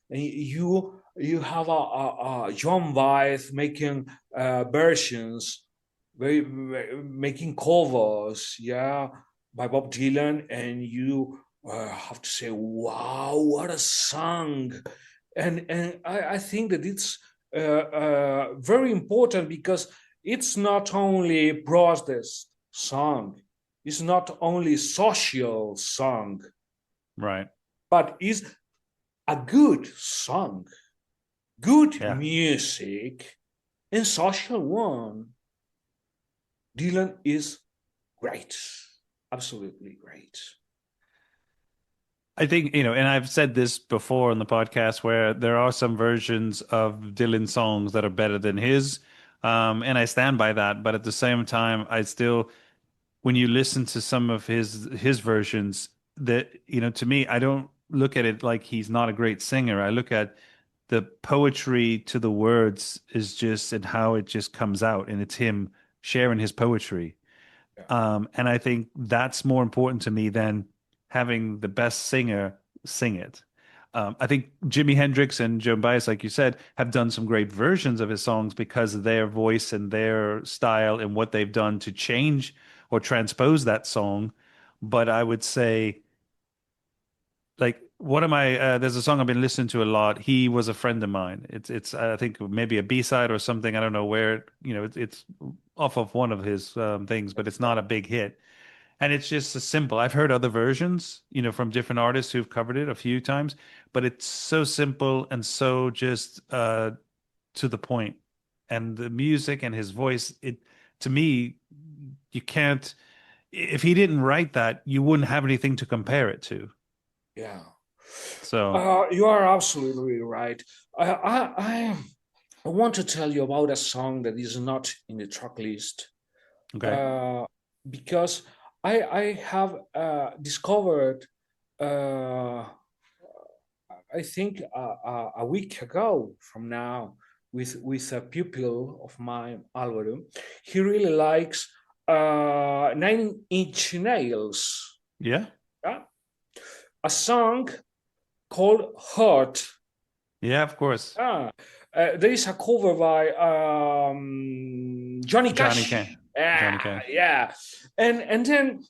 you have a John Baez making versions, making covers, yeah, by Bob Dylan, and you have to say, wow, what a song. And I think that it's very important, because it's not only protest song, it's not only social song, Right. but is a good song, good Yeah. music, and social one. Dylan is great, absolutely great. I think, and I've said this before on the podcast where there are some versions of Dylan songs that are better than his. And I stand by that. But at the same time, I still, when you listen to some of his versions, that, to me, I don't look at it like he's not a great singer. I look at the poetry to the words is just and how it just comes out, and it's him sharing his poetry. And I think that's more important to me than having the best singer sing it. I think Jimi Hendrix and Joan Baez, like you said, have done some great versions of his songs because of their voice and their style and what they've done to change or transpose that song. But I would say, like, what am I? There's a song I've been listening to a lot. He Was a Friend of Mine. It's I think maybe a B-side or something. I don't know where. It's off of one of his things, but it's not a big hit. And it's just a simple. I've heard other versions, from different artists who've covered it a few times, but it's so simple and so just to the point. And the music and his voice, it to me, you can't. If he didn't write that, you wouldn't have anything to compare it to. Yeah, So, you are absolutely right. I want to tell you about a song that is not in the track list, okay. because I have discovered, I think a week ago from now, with a pupil of mine, Alberto. He really likes Nine Inch Nails. Yeah. Yeah? A song called Heart. Yeah, of course. There is a cover by Johnny Johnny Cash. Cash. Johnny Cash. Yeah. And then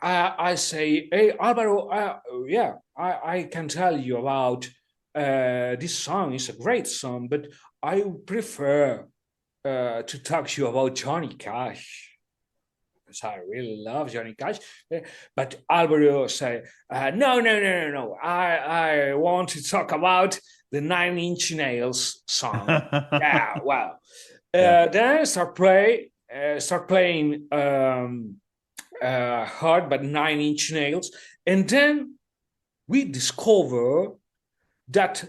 I say, hey, Alvaro, yeah, I can tell you about this song. It's a great song, but I prefer to talk to you about Johnny Cash. Because I really love Johnny Cash. But Alberto say, no. I want to talk about the Nine Inch Nails song. Yeah, well. Then I start playing Hard but Nine Inch Nails. And then we discover that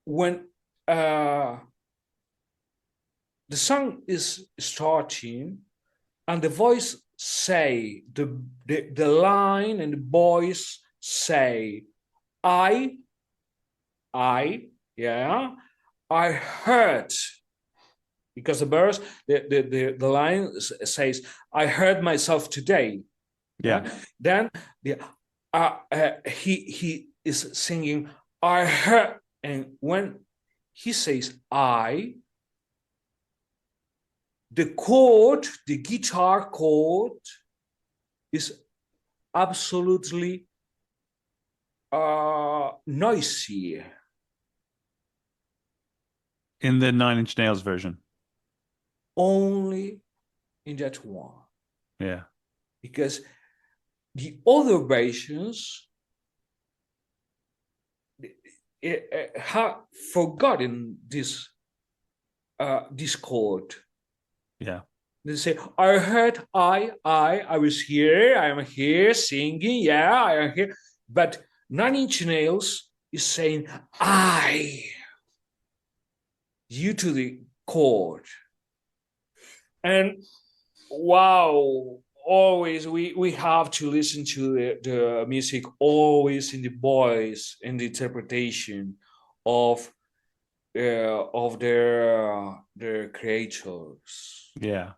when the song is starting, and the voice say, the line and the voice say, I heard, because the verse, the line says, I heard myself today. Yeah. Then he is singing, I heard, and when he says the chord, the guitar chord, is absolutely noisy. In the Nine Inch Nails version. Only in that one. Yeah. Because the other versions have forgotten this chord. Yeah. They say, I heard I was here, I am here singing, yeah, I am here. But Nine Inch Nails is saying I, due to the chord. And wow, always we have to listen to the music always in the voice and the interpretation of their creators. Yeah.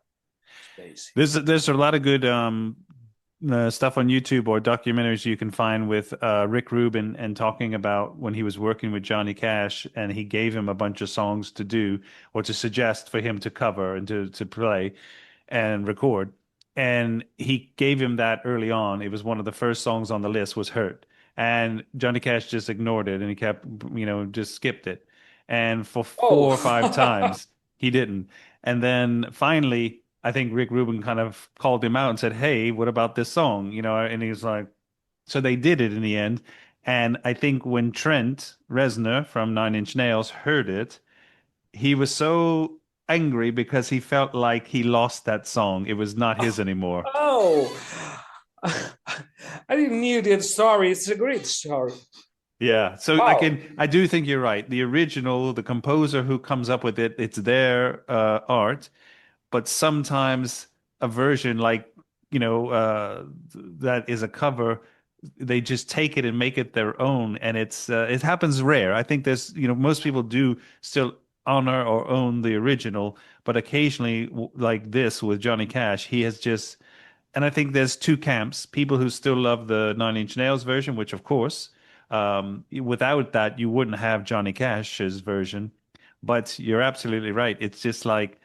There's a lot of good stuff on YouTube or documentaries you can find with Rick Rubin and talking about when he was working with Johnny Cash and he gave him a bunch of songs to do or to suggest for him to cover and to play and record. And he gave him that early on. It was one of the first songs on the list was Hurt. And Johnny Cash just ignored it and he kept, just skipped it. And for 4 or 5 times, he didn't. And then finally, I think Rick Rubin kind of called him out and said, hey, what about this song? And he was like, so they did it in the end. And I think when Trent Reznor from Nine Inch Nails heard it, he was so angry because he felt like he lost that song. It was not his anymore. I didn't knew that story. It's a great story. Yeah. So I do think you're right. The original, the composer who comes up with it, it's their art. But sometimes a version like, that is a cover, they just take it and make it their own. And it happens rare. I think there's, most people do still honor or own the original, but occasionally like this with Johnny Cash, he has just, and I think there's 2 camps, people who still love the Nine Inch Nails version, which of course, without that, you wouldn't have Johnny Cash's version. But you're absolutely right. It's just like,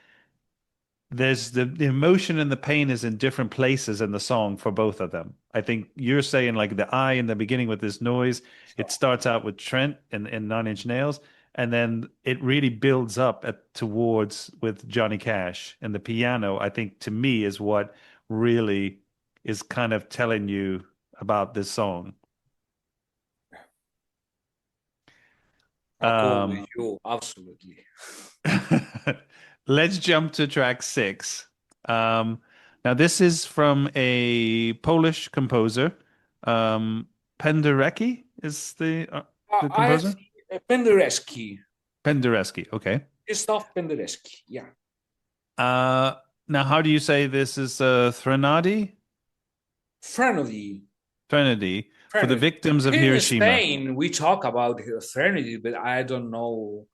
there's the emotion and the pain is in different places in the song for both of them. I think you're saying like the I in the beginning with this noise, it starts out with Trent in Nine Inch Nails, and then it really builds up towards with Johnny Cash. And the piano, I think to me is what really is kind of telling you about this song. I agree with you, absolutely. Let's jump to track 6. Now, this is from a Polish composer. Penderecki is the composer? Penderecki. Penderecki, okay. Krzysztof Penderecki, yeah. Now, how do you say this is Threnody? Threnody. Threnody. For the victims of Hiroshima. In Spain, we talk about Threnody, but I don't know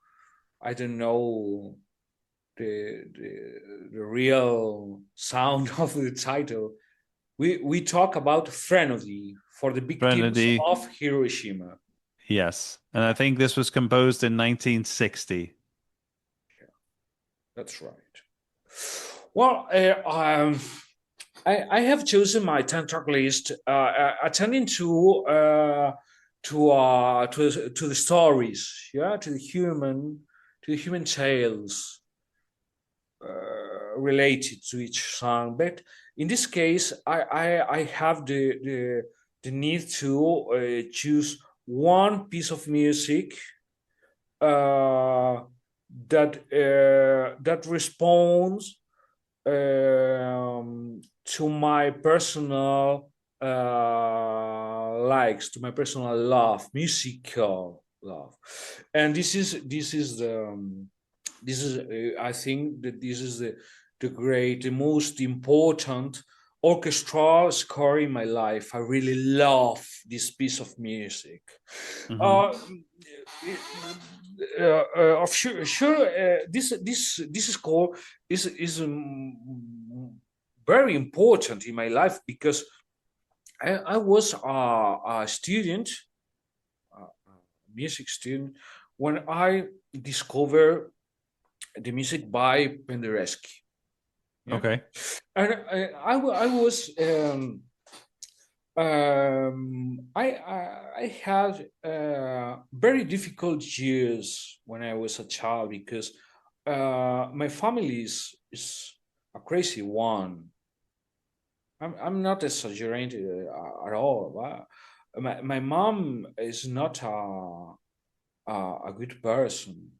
the real sound of the title. We talk about Threnody for the victims of Hiroshima. Yes. And I think this was composed in 1960. That's right. Well, I have chosen my 10-track list attending to the stories, yeah, to the human tales related to each song. But in this case, I have the need to choose one piece of music that responds to my personal likes, to my personal love, musical love, and this is I think that this is the most important orchestral score in my life. I really love this piece of music. This score is very important in my life because I was a student, a music student, when I discovered the music by Penderecki. Yeah? Okay. And I was I had very difficult years when I was a child because my family is a crazy one. I'm not exaggerating at all. My mom is not a good person,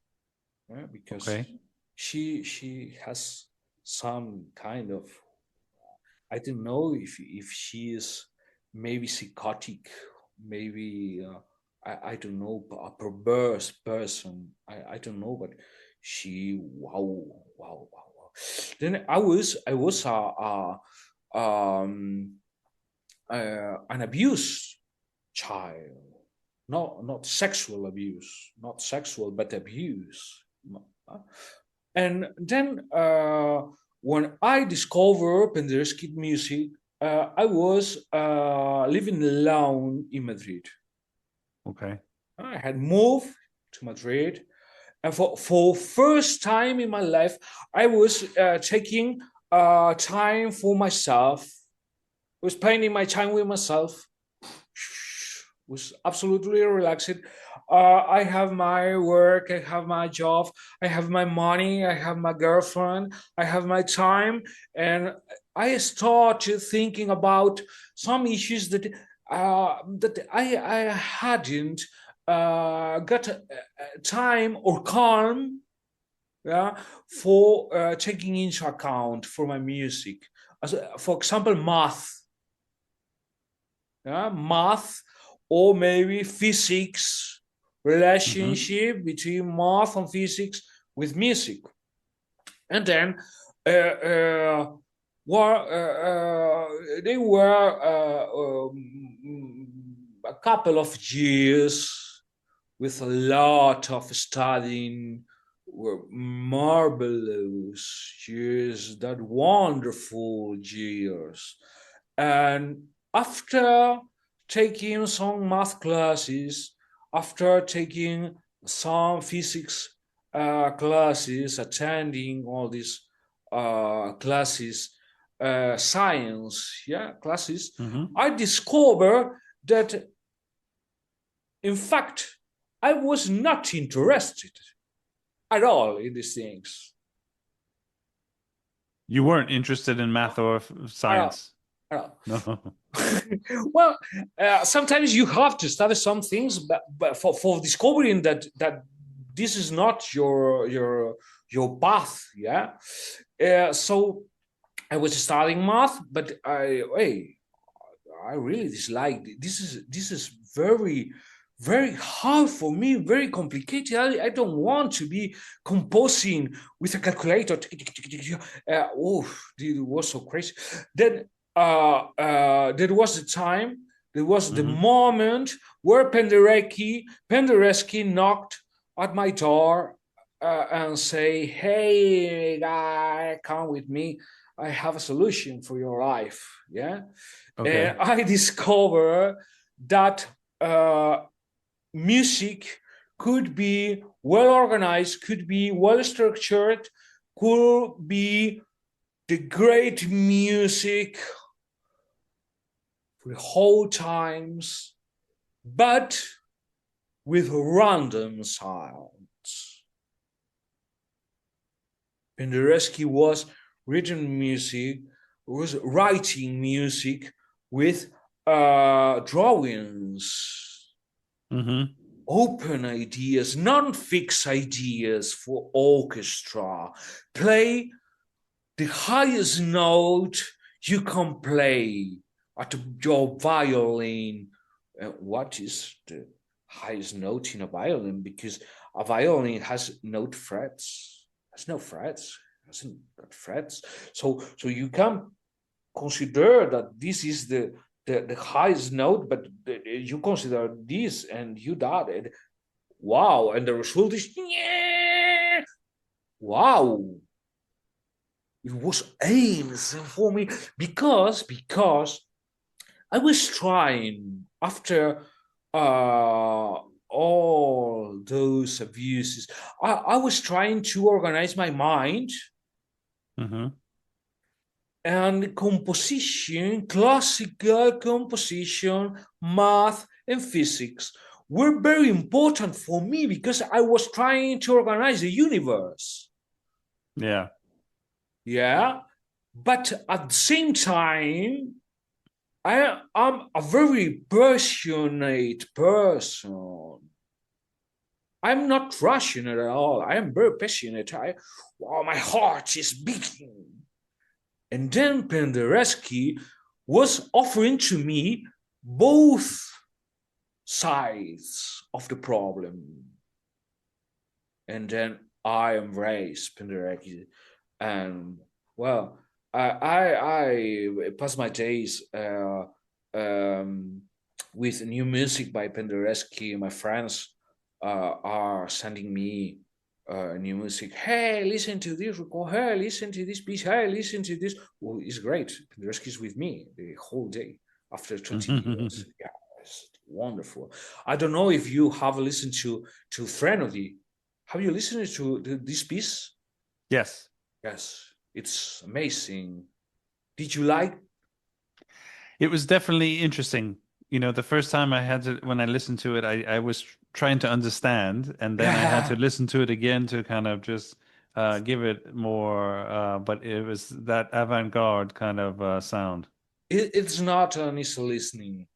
because she has some kind of, I don't know if she is maybe psychotic, maybe I don't know, a perverse person. I don't know, but she wow. Then I was an abuse child, not sexual abuse, not sexual but abuse. And then when I discovered Penderecki music, I was living alone in Madrid. Okay. I had moved to Madrid, and for first time in my life, I was taking time for myself. I was spending my time with myself. Was absolutely relaxed. I have my work, I have my job, I have my money, I have my girlfriend, I have my time, and I started thinking about some issues that I hadn't got time or calm, yeah, for taking into account for my music. As, for example, math. Yeah, math, or maybe physics, relationship between math and physics with music. And then they were a couple of years with a lot of studying, were marvelous years, that wonderful years. And after taking some math classes, after taking some physics classes, attending all these classes, science, classes, I discovered that, in fact, I was not interested at all in these things. You weren't interested in math or science? No. Well, sometimes you have to study some things, but for discovering that this is not your path, so I was studying math, but I really dislike this is very hard for me, very complicated. I don't want to be composing with a calculator. It was so crazy. Then there was the time, there was the moment where Penderecki knocked at my door and say, "Hey, guy, come with me. I have a solution for your life." Yeah. Okay. And I discovered that music could be well organized, could be well structured, could be the great music for the whole times, but with random sounds. Penderecki was writing music with drawings, open ideas, non-fixed ideas for orchestra. Play the highest note you can play at your violin. What is the highest note in a violin? Because a violin has no frets, hasn't got frets. So you can consider that this is the highest note, but you consider this and you that, and wow, and the result is wow. It was aims for me because I was trying after all those abuses. I was trying to organize my mind. And composition, classical composition, math, and physics were very important for me because I was trying to organize the universe. Yeah. But at the same time, I am a very passionate person. I'm not rational at all. I am very passionate. My heart is beating. And then Penderecki was offering to me both sides of the problem. And then I embraced Penderecki. And well, I pass my days with new music by Penderecki. My friends are sending me new music. Hey, listen to this record. Hey, listen to this piece. Hey, listen to this. Well, it's great. Penderecki is with me the whole day after 20 years. Yeah, it's wonderful. I don't know if you have listened to Threnody. Have you listened to this piece? Yes. Yes, it's amazing. Did you like? It was definitely interesting. You know, the first time when I listened to it, I was trying to understand, and then I had to listen to it again to kind of just give it more, but it was that avant-garde kind of sound. It's not an easy listening.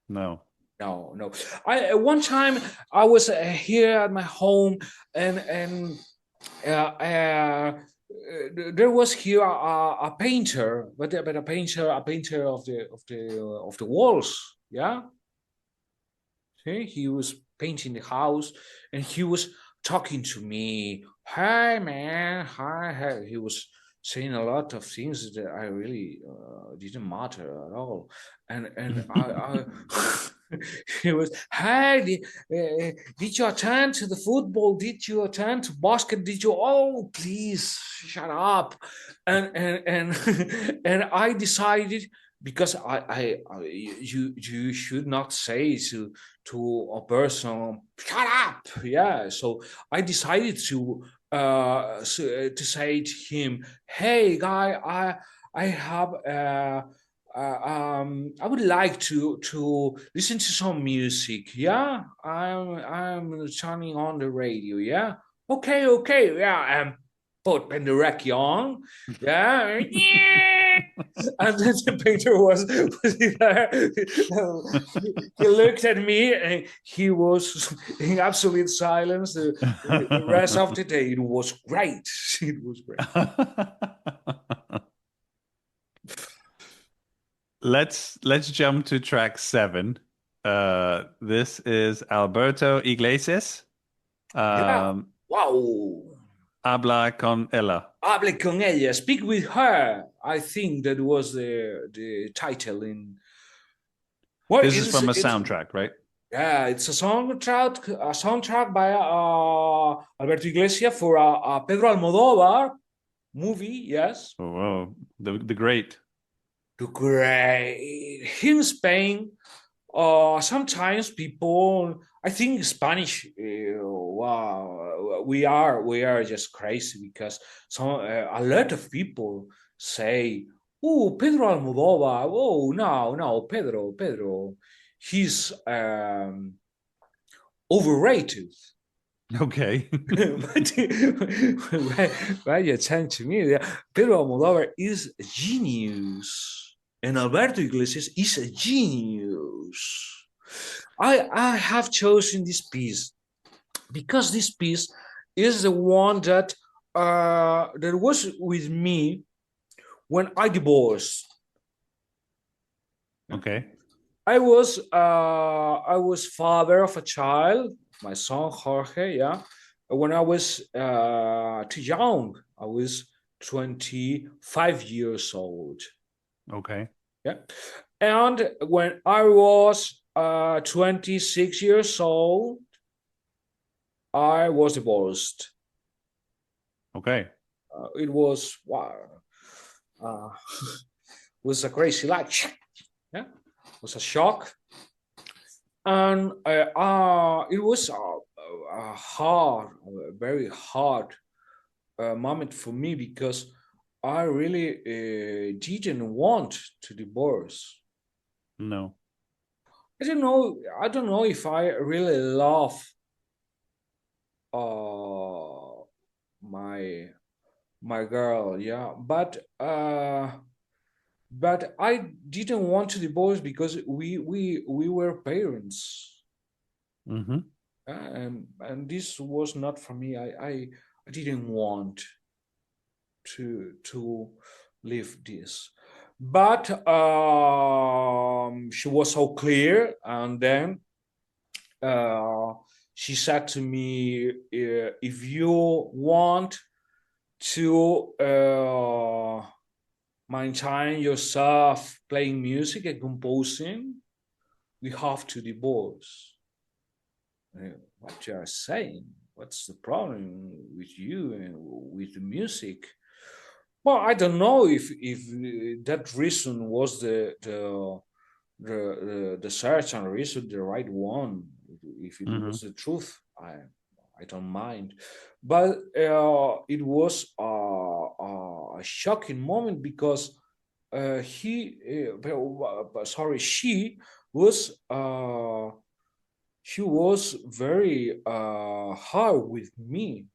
No. One time I was here at my home, and there was here a painter, but a painter of the walls. Yeah. See, he was painting the house, and he was talking to me. Hey man, hi. He was saying a lot of things that I really didn't matter at all, and I he was, hey, did you attend to the football? Did you attend to basket? Did you? Oh, please shut up, and and I decided, because you should not say to a person, shut up. Yeah, so I decided to say to him, hey guy, I have I would like to listen to some music. Yeah, I'm turning on the radio. Yeah, okay, yeah, put Penderecki on. Yeah. And then the painter was there. He looked at me and he was in absolute silence the rest of the day. It was great. It was great. Let's jump to track 7. This is Alberto Iglesias. Wow. Habla con ella. Hable con ella. Speak with her. I think that was the title in. Well, this is from a soundtrack, right? Yeah, it's a soundtrack by Alberto Iglesias for a Pedro Almodóvar movie. Yes. Oh, the great. The great. In Spain, Sometimes people, I think Spanish, wow, we are just crazy because a lot of people say, "Oh, Pedro Almodóvar. Oh, no, Pedro, he's overrated." Okay. But why you tend to me? Pedro Almodóvar is a genius, and Alberto Iglesias is a genius. I have chosen this piece because this piece is the one that was with me when I divorced. Okay. I was father of a child, my son Jorge. Yeah, when I was too young, I was 25 years old. Okay. Yeah, and when I was 26 years old, I was divorced. Okay. It was wow, uh, was a crazy life. Yeah, it was a shock, and it was a hard, a very hard moment for me because I really didn't want to divorce. No. I don't know. I don't know if I really love uh, my my girl. Yeah, but I didn't want to divorce because we were parents, Mm-hmm. and this was not for me. I didn't want to leave this, but she was so clear, and then uh, she said to me, "If you want to maintain yourself playing music and composing, we have to divorce." What you are saying? What's the problem with you and with the music? Well, I don't know if that reason was the certain reason, the right one. If it Mm-hmm. was the truth, I don't mind. But it was a shocking moment because she was very hard with me.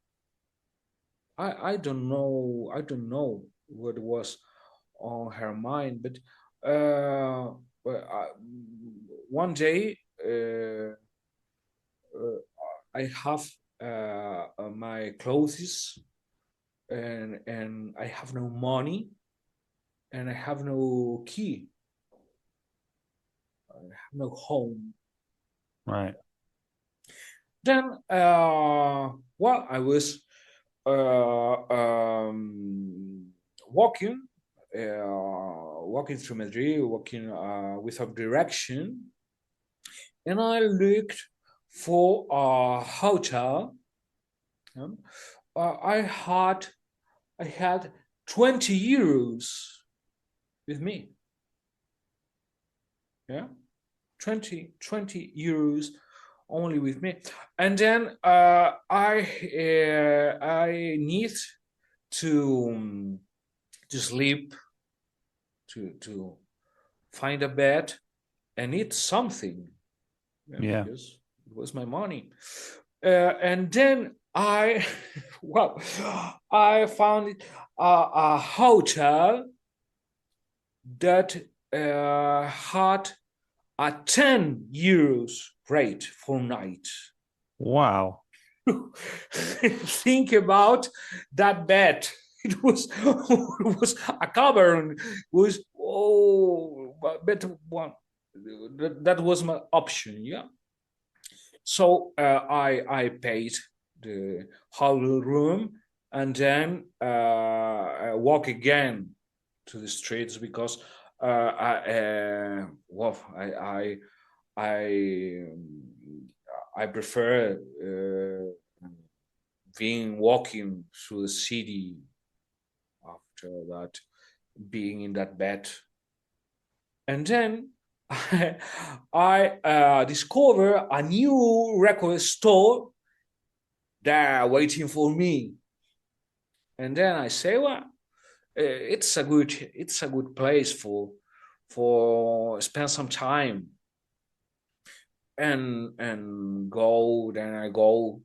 I don't know what was on her mind, but uh, well, one day uh, I have my clothes, and I have no money, and I have no key, I have no home. Right. Then, well, I was walking, walking through Madrid, walking without direction, and I looked for a hotel. Um, I had 20 euros with me. Yeah, 20 euros only with me, and then I need to sleep, to find a bed and eat something, yeah, Yeah. because it was my money. And then I, well, I found a hotel that had a 10 euros rate for night. Wow. Think about that bed. It was a cavern. It was but one that was my option. Yeah. So I paid the hotel room, and then I walk again to the streets because I I prefer being walking through the city after that, being in that bed. And then I discover a new record store there waiting for me, and then I say, well, it's a good place for spend some time and go. Then I go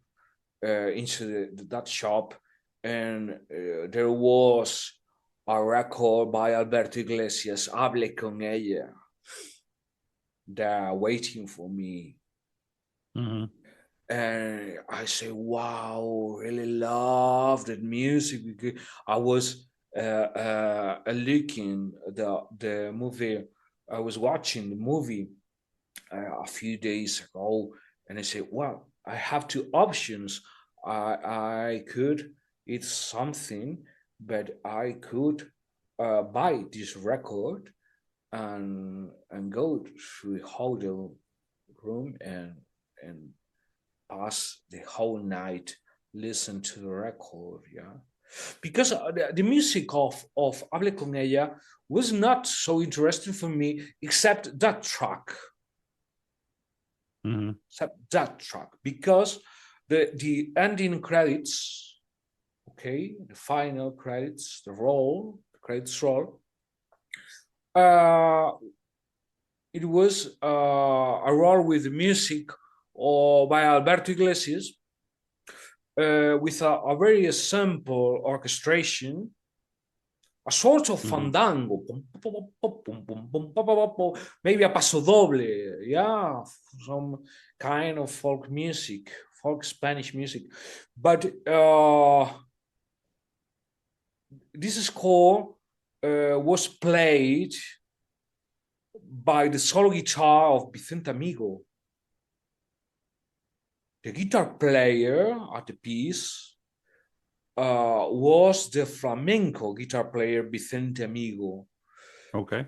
into that shop, and there was a record by Alberto Iglesias, Hable con ella. They're waiting for me. Mm-hmm. And I say, wow, really love that music. Because I was looking the movie. I was watching the movie a few days ago, and I said, well, I have two options. I could eat something, but I could buy this record and go through the hotel room and pass the whole night listen to the record. Yeah, because the music of Hable con ella was not so interesting for me, except that track. Mm-hmm. Except that track, because the ending credits, okay, the final credits, the credits roll, it was a roll with music by Alberto Iglesias, with a very simple orchestration, a sort of fandango, maybe a paso doble, yeah, some kind of folk music, folk Spanish music. But this score was played by the solo guitar of Vicente Amigo. The guitar player at the piece was the flamenco guitar player Vicente Amigo. Okay.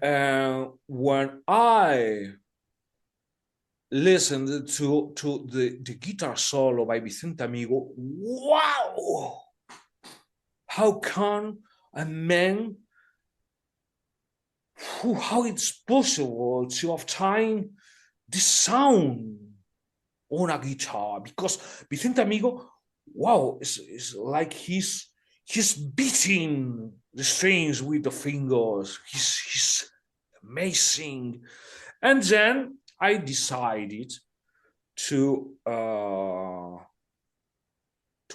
When I listened to the guitar solo by Vicente Amigo, wow! How can a man, how it's possible to obtain this sound on a guitar? Because Vicente Amigo, wow, it's like he's beating the strings with the fingers. He's amazing. And then I decided to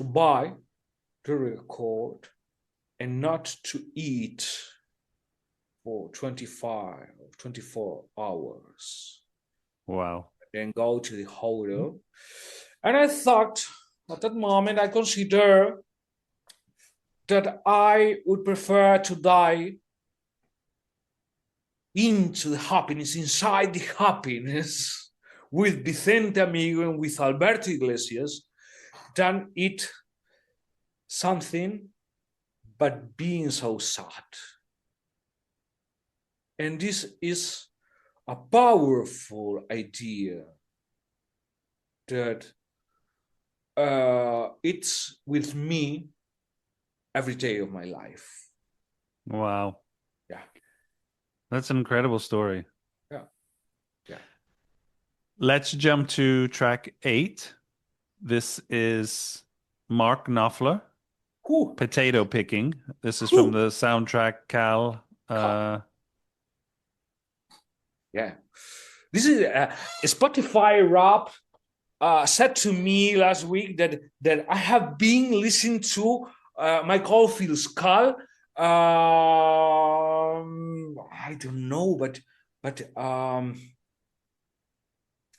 buy the record and not to eat for 25 or 24 hours. Wow. Then go to the hotel. And I thought, at that moment, I consider that I would prefer to die into the happiness, inside the happiness, with Vicente Amigo and with Alberto Iglesias, than eat something but being so sad. And this is a powerful idea that it's with me every day of my life. Wow. Yeah. That's an incredible story. Yeah. Yeah. Let's jump to track 8. This is Mark Knopfler, Whew. Potato Picking. This is from the soundtrack Cal. Yeah. This is a Spotify rap said to me last week that I have been listening to Mike Oldfield's Cal. I don't know, but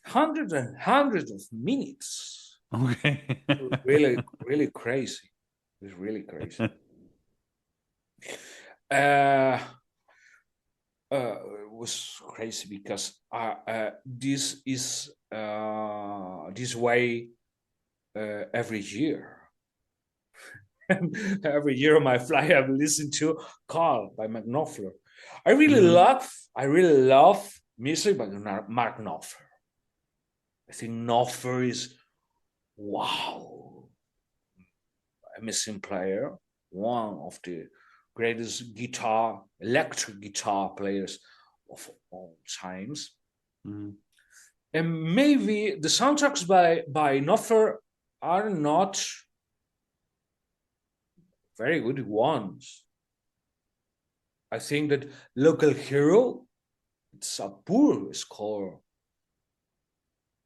hundreds and hundreds of minutes. Okay. Really, really crazy. It's really crazy. It was crazy because this is this way every year. Every year on my flight, I've listened to Call by Knopfler. I really love music by Mark Knopfler. I think Knopfler is wow, amazing player, one of the greatest electric guitar players of all times. Mm. And maybe the soundtracks by Knopfler are not very good ones. I think that Local Hero, it's a poor score.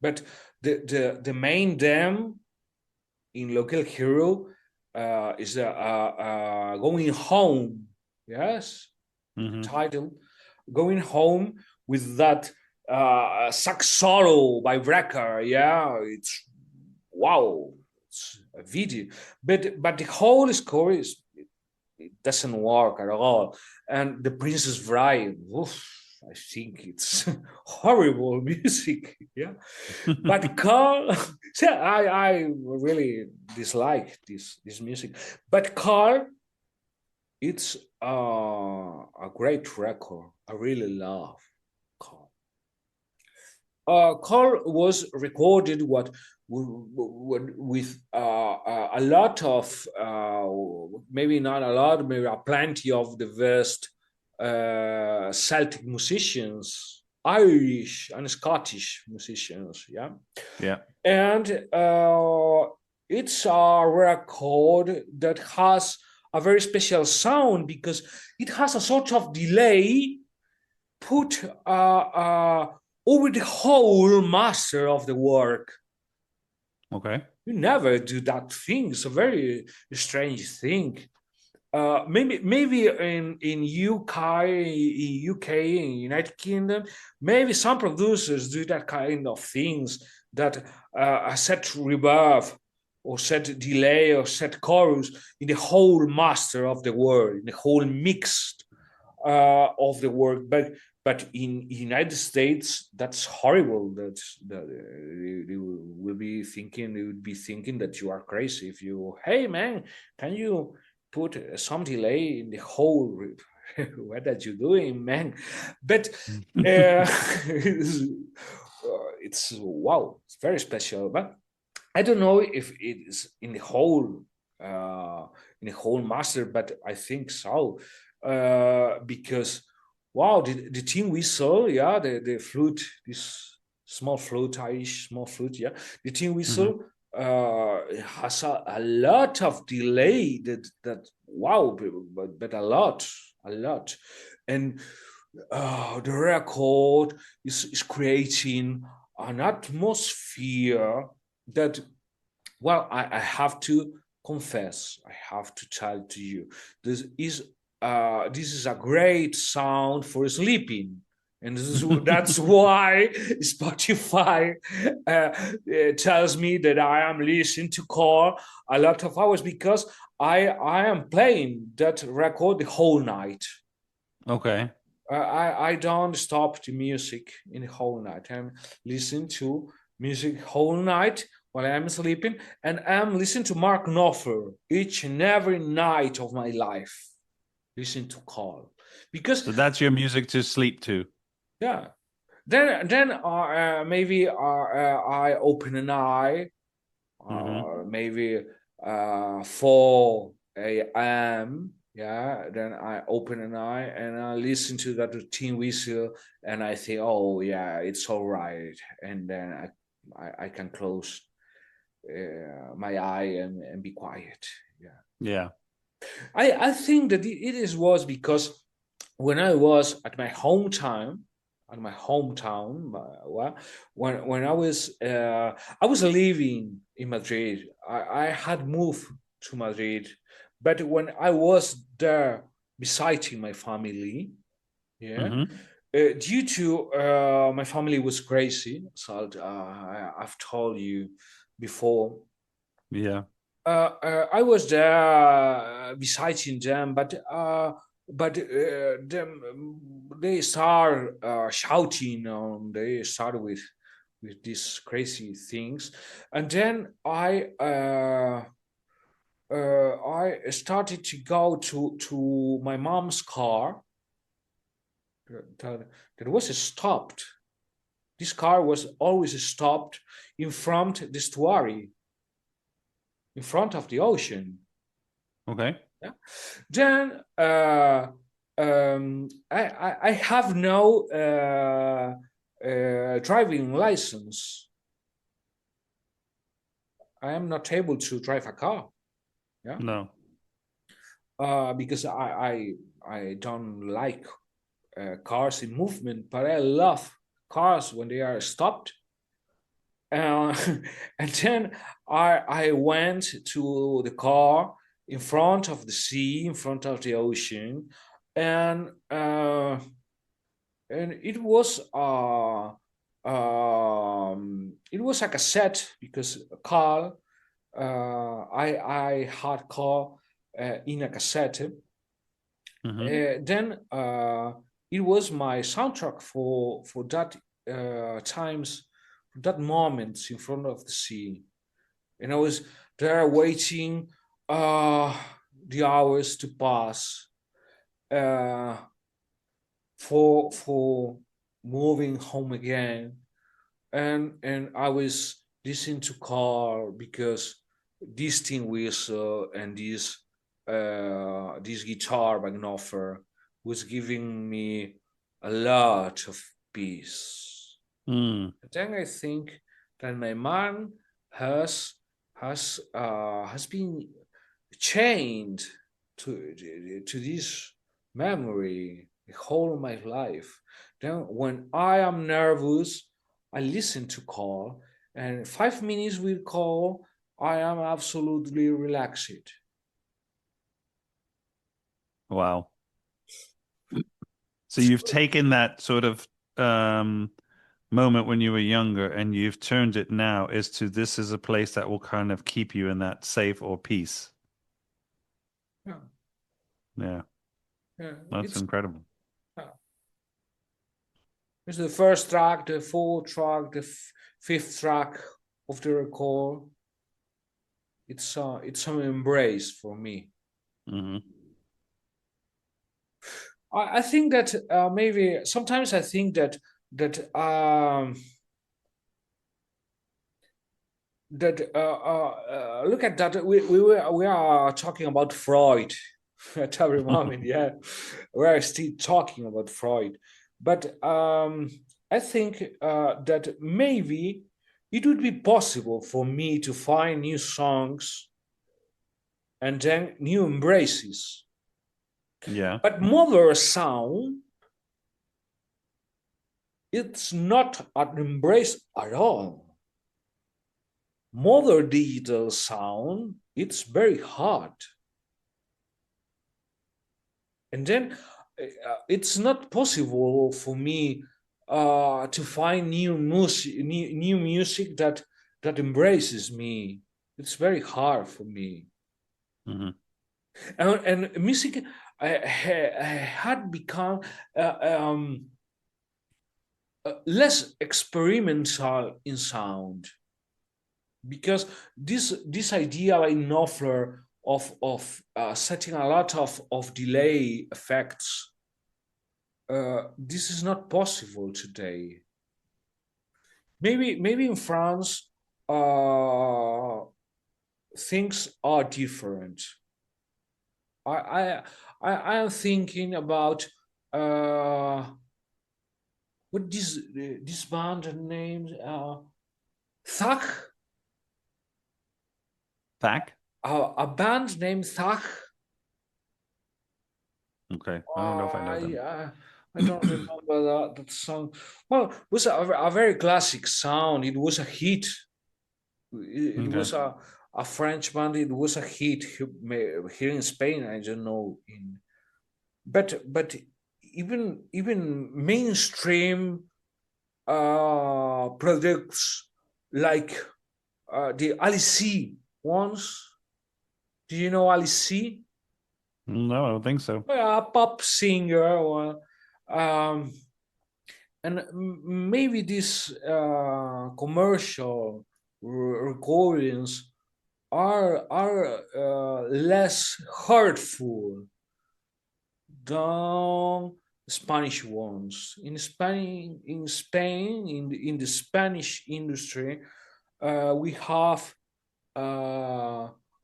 But the main theme in Local Hero is Going Home. Yes, title. Going Home with that sax solo by Wrecker. Yeah, it's wow. It's a video. But the whole score it doesn't work at all. And the Princess Bride, oof, I think it's horrible music. Yeah. But Carl, yeah, I really dislike this music. But Carl, it's a great record. I really love Carl. Carl was recorded with a lot of maybe not a lot, maybe a plenty of the best Celtic musicians, Irish and Scottish musicians. Yeah, yeah, and it's a record that has a very special sound because it has a sort of delay put over the whole master of the work. Okay. You never do that thing. It's a very strange thing. Maybe in UK, in United Kingdom, maybe some producers do that kind of things that set reverb or set delay or set chorus in the whole master of the work, in the whole mixed of the work. But in United States, that's horrible. That they would be thinking that you are crazy if you, hey man, can you put some delay in the whole? What are you doing, man? But it's wow, it's very special. But I don't know if it is in the whole master, but I think so because. Wow, the tin whistle, yeah, the flute, this small flute, Irish small flute, yeah, the tin whistle has a lot of delay. That wow, but a lot, and the record is creating an atmosphere that, well, I have to confess, I have to tell to you, this is a great sound for sleeping, and that's why Spotify tells me that I am listening to Core a lot of hours because I am playing that record the whole night. Okay. I don't stop the music in the whole night. I'm listening to music whole night while I'm sleeping, and I'm listening to Mark Knopfler each and every night of my life. Listen to Carl, because So that's your music to sleep to. yeah. Then maybe I open an eye, maybe 4 a.m. Yeah, then I open an eye and I listen to that routine whistle, and I think, oh yeah, it's all right, and then I can close my eye and be quiet. Yeah. Yeah. I think that it was because when I was at my hometown, when I was living in Madrid, I had moved to Madrid, but when I was there visiting my family, yeah, due to my family was crazy, so I've told you before. Yeah. I was there visiting them, but they start shouting, they start with these crazy things, and then I started to go to my mom's car that was stopped. This car was always stopped in front of the estuary, in front of the ocean. Okay. Yeah. Then I have no driving license, I am not able to drive a car. Yeah. No. Because I don't like cars in movement, but I love cars when they are stopped. And then I went to the car in front of the sea, in front of the ocean, and it was a cassette, because Carl, I had Carl in a cassette. Then it was my soundtrack for that times, for that moments in front of the sea, and I was there waiting the hours to pass for moving home again, and I was listening to Carl, because this tin whistle and this guitar by Knopfler was giving me a lot of peace. Then I think that my mind has been chained to this memory the whole of my life. Then when I am nervous, I listen to Carl, and 5 minutes with Carl, I am absolutely relaxed. Wow. So you've taken that sort of moment when you were younger, and you've turned it now as to this is a place that will kind of keep you in that safe or peace. Yeah. Yeah. Yeah. That's incredible. It's the first track, the fourth track, the fifth track of the record. It's an embrace for me. I think that maybe sometimes I think that look at that, we are talking about Freud at every moment. Yeah, we are still talking about Freud, but I think that maybe it would be possible for me to find new songs and then new embraces. Yeah. But modern sound, it's not an embrace at all. Modern digital sound, it's very hard. And then it's not possible for me to find new music that embraces me. It's very hard for me. And music had become less experimental in sound, because this idea by Knopfler of setting a lot of delay effects, this is not possible today. Maybe in France things are different. I am thinking about what this band named Thach. Thach? A band named Thach. Okay, I don't know if I know them. I don't remember that song. Well, it was a very classic sound. It was a hit. It was a French band. It was a hit here in Spain. I don't know but even mainstream products like the Alice ones. Do you know Alice? No, I don't think so. A pop singer, or and maybe these commercial recordings are less hurtful than Spanish ones. In Spain, in the Spanish industry, we have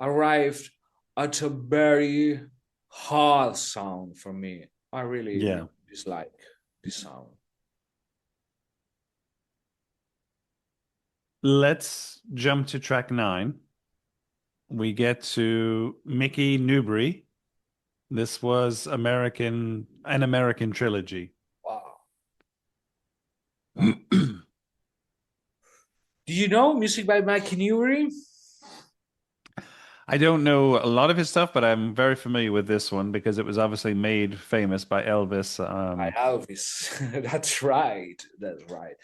arrived at a very hard sound for me. I really dislike this sound. Let's jump to track 9. We get to Mickey Newbury. This was an American trilogy. Wow. Do you know music by Mickey Newbury? I don't know a lot of his stuff, but I'm very familiar with this one because it was obviously made famous by Elvis. By Elvis. That's right. That's right.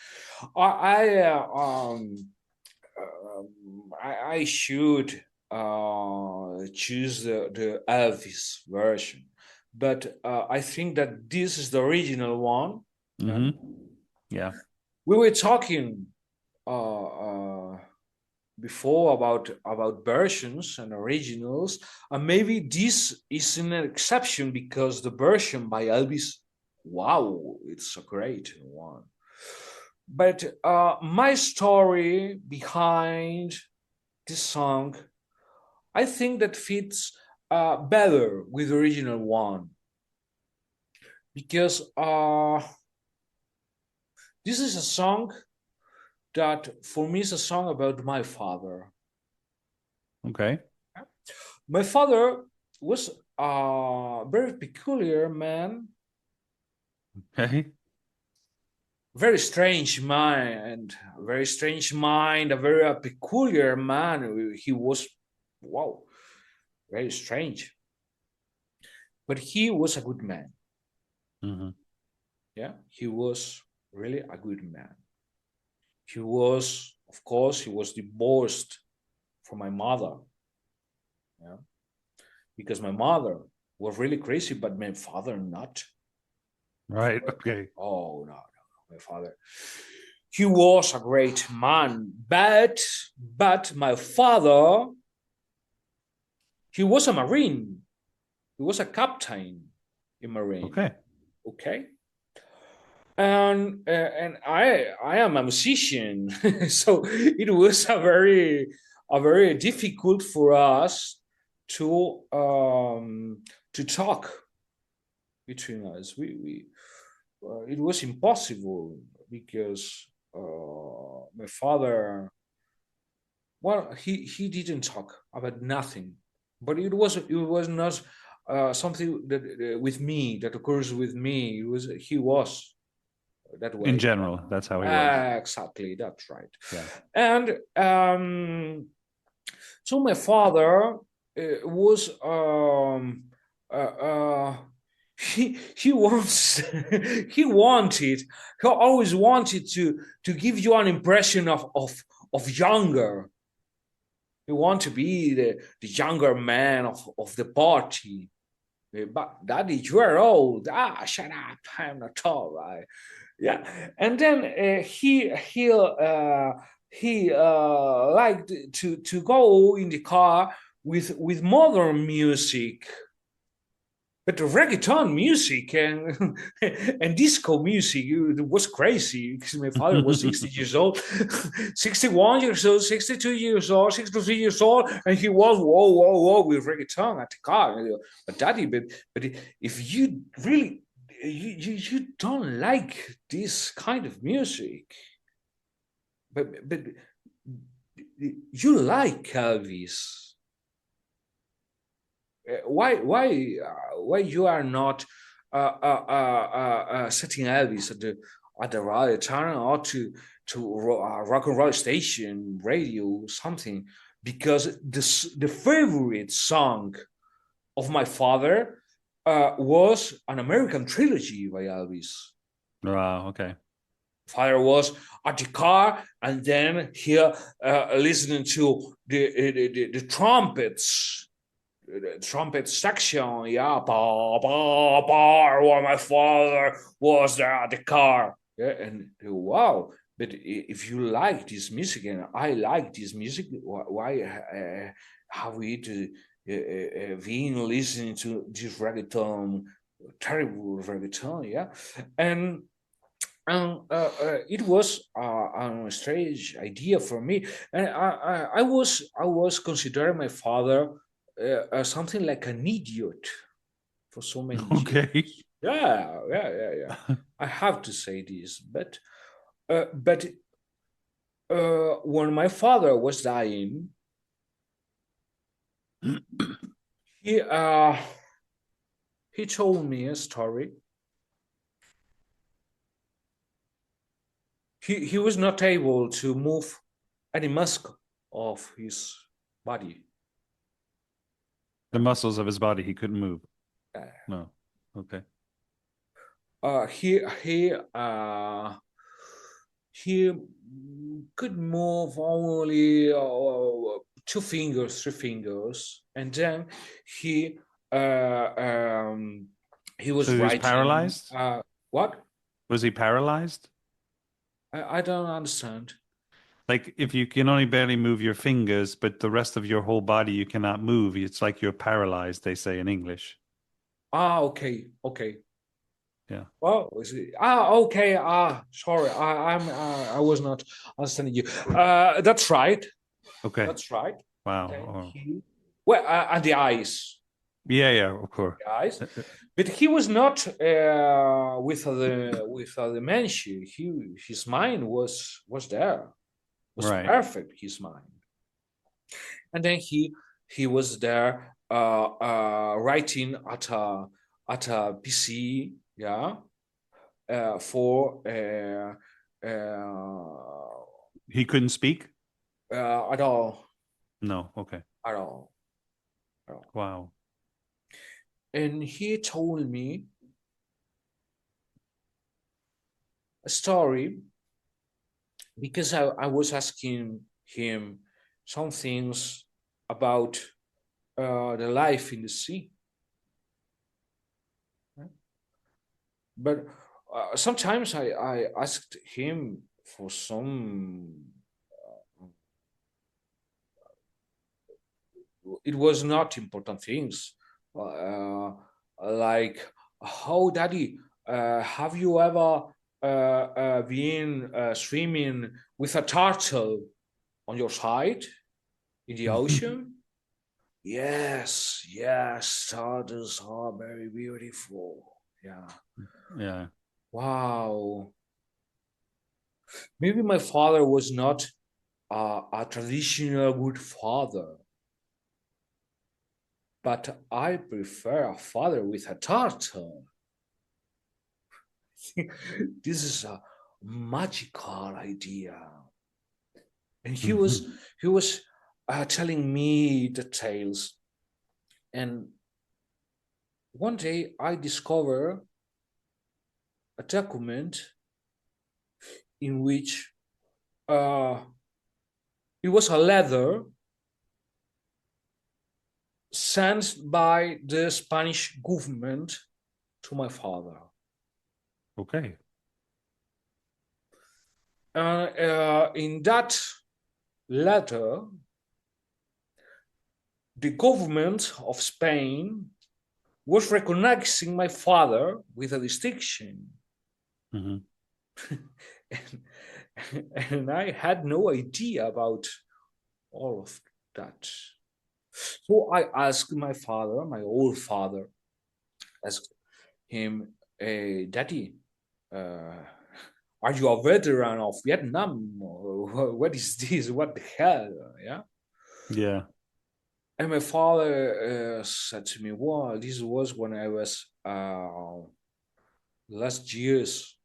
I should choose the Elvis version, but I think that this is the original one. Yeah. We were talking before about versions and originals, and maybe this is an exception because the version by Elvis, wow, it's a great one. But my story behind this song, I think that fits better with the original one, because this is a song that for me is a song about my father. Okay. My father was a very peculiar man. Okay. Very strange mind, a very peculiar man. He was, wow, very strange. But he was a good man. Yeah, he was really a good man. He was, of course, he was divorced from my mother. Yeah, because my mother was really crazy, but my father not. Right. Okay. Oh no, my father. He was a great man, but my father, he was a Marine. He was a captain in Marine. Okay. Okay. And I am a musician, so it was a very difficult for us to talk between us. We it was impossible because my father, well, he didn't talk about nothing, but it was not something that with me that occurs with me. He was that way. In general, that's how he was. Exactly, that's right. Yeah. And so my father was he wants he always wanted to give you an impression of younger. He wanted to be the younger man of the party. But daddy, you are old. Shut up, I'm not tall. Yeah. And then he liked to go in the car with modern music, but the reggaeton music and and disco music, it was crazy because my father was 60 years old, 61 years old, 62 years old, 63 years old, and he was whoa with reggaeton at the car. But daddy, but if you really you don't like this kind of music, but you like Elvis. Why you are not setting Elvis at the radio channel or to rock and roll station, radio, something? Because the favorite song of my father was an American Trilogy by Elvis. Wow. Okay. Father was at the car, and then here listening to the trumpets. The trumpet section, yeah, while my father was there at the car, yeah, and wow. But if you like this music and I like this music, why have we to been listening to this reggaeton, terrible reggaeton, yeah, and it was a strange idea for me, and I was considering my father something like an idiot for so many years. Yeah. I have to say this, but when my father was dying, he told me a story. He was not able to move any muscle of his body. The muscles of his body he couldn't move. Uh, No. Okay. He could move only 2 fingers, 3 fingers, and then he was So he was writing. paralyzed? What? Was he paralyzed? I don't understand. Like if you can only barely move your fingers, but the rest of your whole body you cannot move, it's like you're paralyzed, they say in English. Okay. Yeah. Well, okay. Sorry, I was not understanding you. That's right. Okay. That's right. Wow. Okay. Well, and the eyes. Yeah, of course. The eyes, but he was not with the dementia. His mind was there. Was Right. perfect. His mind, and then he was there writing at a PC. Yeah. For He couldn't speak? at all. No. Okay. At all. Wow. And he told me a story because I was asking him some things about the life in the sea. But sometimes I asked him for some. It was not important things, like, "How, Daddy, have you ever been swimming with a turtle on your side in the ocean?" Yes, turtles are very beautiful. Yeah. Wow. Maybe my father was not a traditional good father, but I prefer a father with a turtle. This is a magical idea. And he was telling me the tales. And one day I discovered a document in which it was a letter sent by the Spanish government to my father. Okay. In that letter, the government of Spain was recognizing my father with a distinction. And I had no idea about all of that. So I asked my father, my old father, asked him, "Daddy, are you a veteran of Vietnam? What is this? What the hell?" Yeah. And my father said to me, "Well, this was when I was last years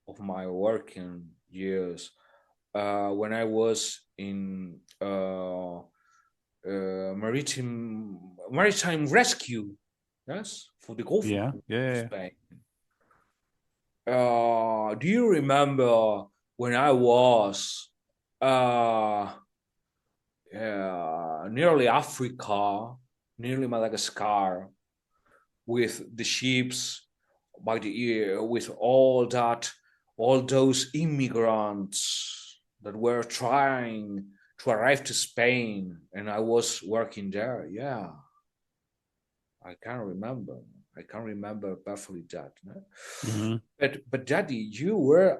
of my working years, when I was in maritime rescue, yes, for the government of Spain. Do you remember when I was nearly Africa, nearly Madagascar, with the ships by the year, with all those immigrants that were trying to arrive to Spain, and I was working there? Yeah, I can remember perfectly that. No? But Daddy, you were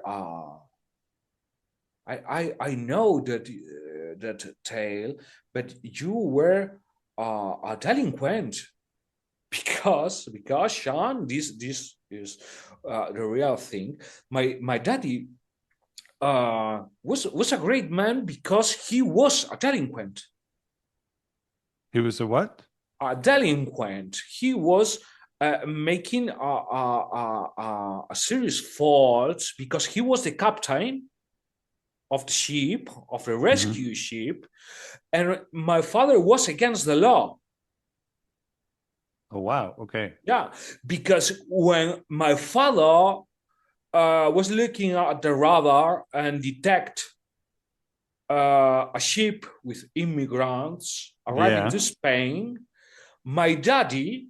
I know that tale, but you were a delinquent, because Sean, this is the real thing. My daddy was a great man because he was a delinquent. He was a what? A delinquent. He was making a serious fault because he was the captain of the ship, of the rescue ship, and my father was against the law. Oh, wow. Okay. Yeah, because when my father was looking at the radar and detect a ship with immigrants arriving to Spain, my daddy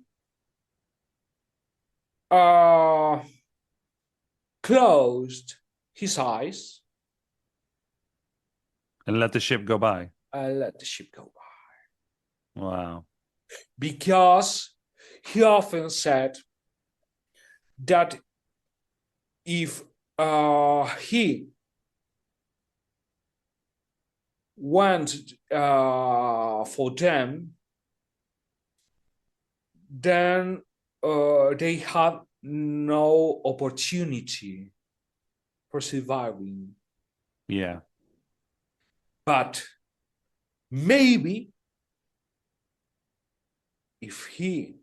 closed his eyes And let the ship go by. and let the ship go by. Wow. Because he often said that if he went for them, then they had no opportunity for surviving. Yeah. But maybe if he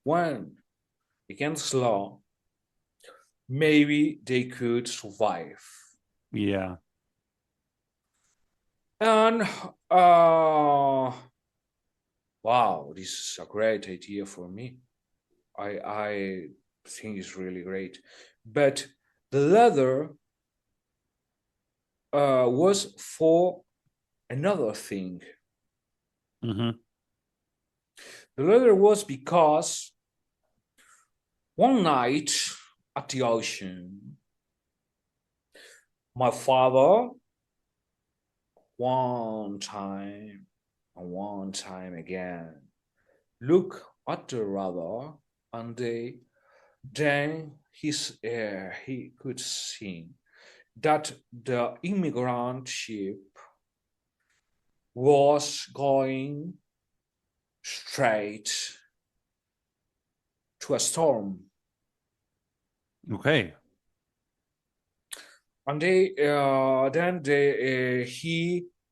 went against law, maybe they could survive. Yeah. And wow, this is a great idea for me. I think it's really great. But the leather was for another thing. Mm-hmm. The leather was because one night at the ocean, my father, one time and one time again, look at the radar, and then he could see that the immigrant ship was going straight to a storm. Okay. And he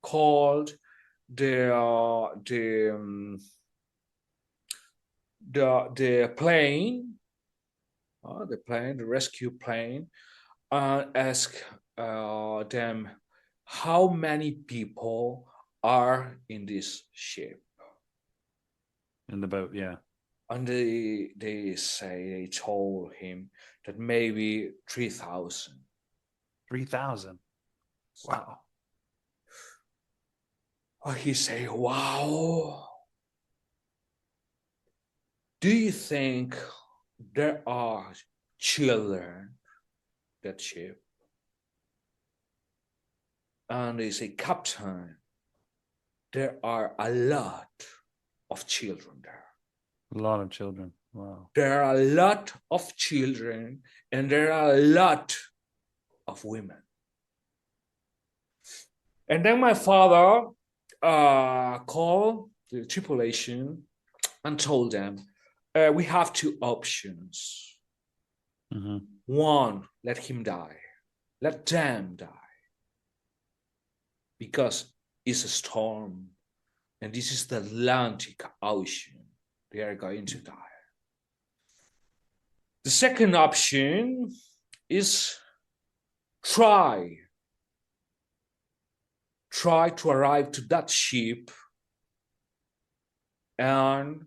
called the plane, the rescue plane, and asked them how many people are in this ship. In the boat, yeah. And they told him that maybe 3,000. 3,000. Wow. He say, wow. Do you think there are children that ship? And they say, Captain, there are a lot of children there. A lot of children. Wow. There are a lot of children and there are a lot of women. And then my father called the tripulation and told them, we have two options. Mm-hmm. One, let him die. Let them die. Because it's a storm and this is the Atlantic Ocean. They are going to die. The second option is try to arrive to that ship and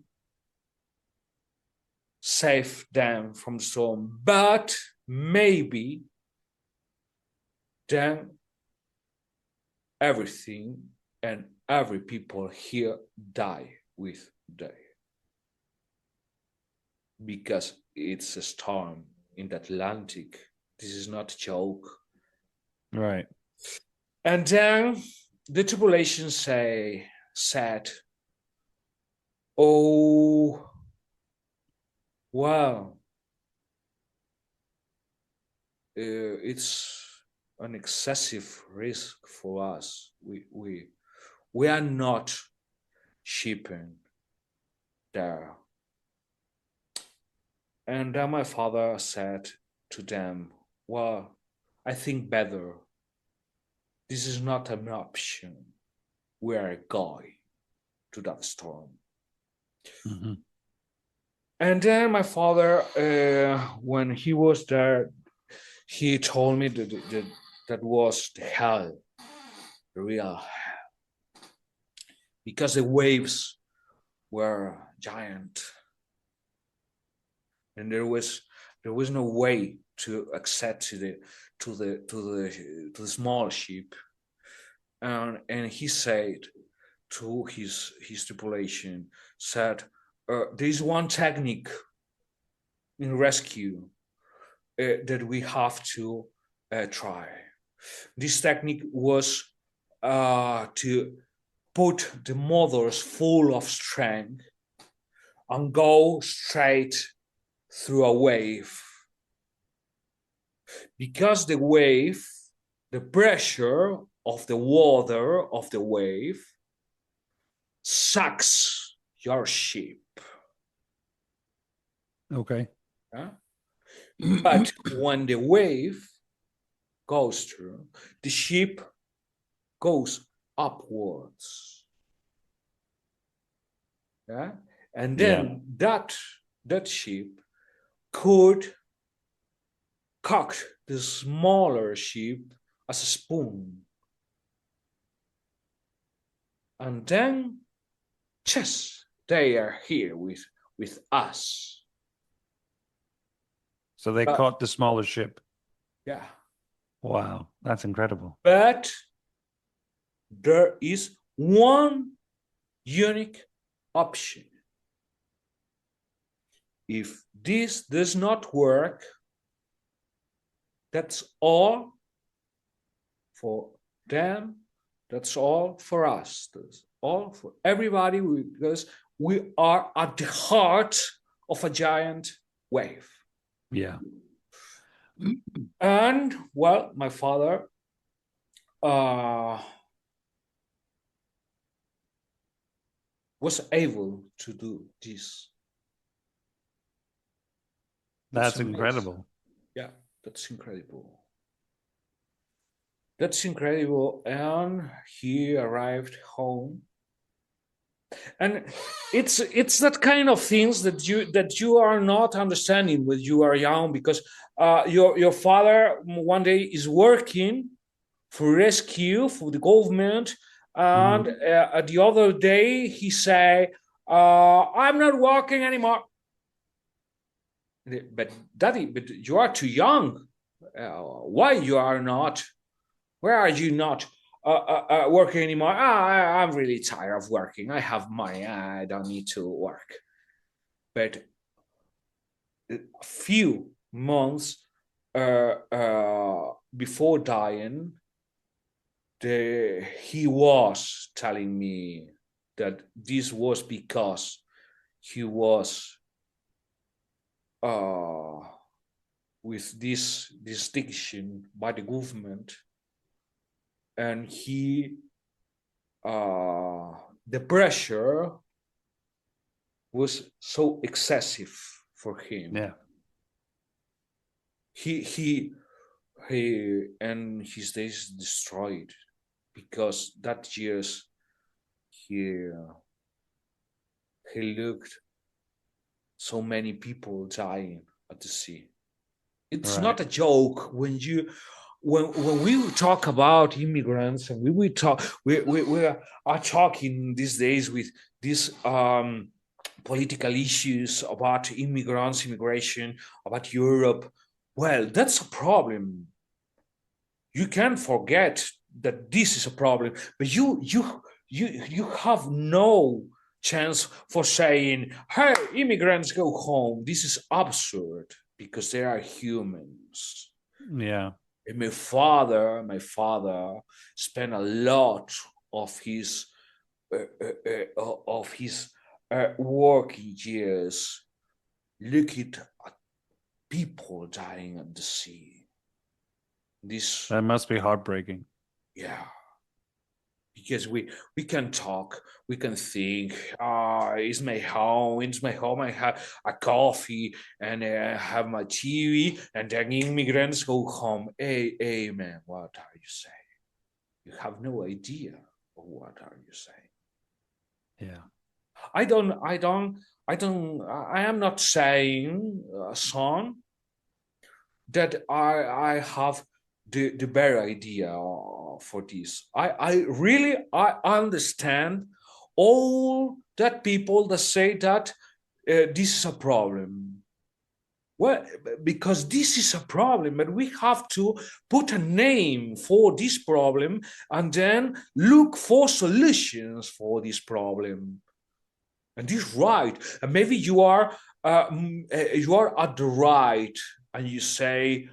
save them from the storm. But maybe then everything and every people here die with day. Because it's a storm in the Atlantic. This is not a joke. Right. And then the tripulation said, oh, well, it's an excessive risk for us. We are not shipping there. And then my father said to them, well, I think better this is not an option. We are going to that storm. Mm-hmm. And then my father, when he was there, he told me that was the hell, the real hell, because the waves were giant, and there was no way to access to the small ship, and he said to his tripulation, said, there is one technique in rescue that we have to try. This technique was to put the motors full of strength and go straight through a wave. Because the wave, the pressure of the water of the wave sucks your ship. Okay. But when the wave goes through, the ship goes upwards. Yeah? And then that ship could cock the smaller ship as a spoon. And then, just they are here with us. So they caught the smaller ship. Yeah. Wow, that's incredible. But there is one unique option. If this does not work, that's all for them, that's all for us, that's all for everybody, because we are at the heart of a giant wave. Yeah. And well, my father was able to do this. That's incredible. Yeah, that's incredible. That's incredible. And he arrived home. And it's that kind of things that you are not understanding when you are young, because your father one day is working for rescue for the government, and the other day he say, I'm not working anymore. But daddy, but you are too young. Why you are not? Where are you not working anymore? I'm really tired of working. I have money. I don't need to work. But a few months before dying, he was telling me that this was because he was with this distinction by the government, and he the pressure was so excessive for him. Yeah. He and his days destroyed, because that years he looked so many people dying at the sea. It's not a joke when we talk about immigrants, and we are talking these days with these political issues about immigrants, immigration, about Europe. Well, that's a problem. You can't forget that this is a problem, but you have no chance for saying, hey, immigrants, go home. This is absurd, because they are humans. Yeah. And my father spent a lot of his working years looking at people dying at the sea. That must be heartbreaking. Yeah. Because we can talk, we can think, it's my home, I have a coffee, and I have my TV, and then immigrants go home. Hey man, what are you saying? you have no idea of what are you saying. Yeah. I am not saying, son, that I have the better idea for this. I really understand all that people that say that this is a problem. Well, because this is a problem, and we have to put a name for this problem and then look for solutions for this problem. And this is right. And maybe you are at the right, and you say,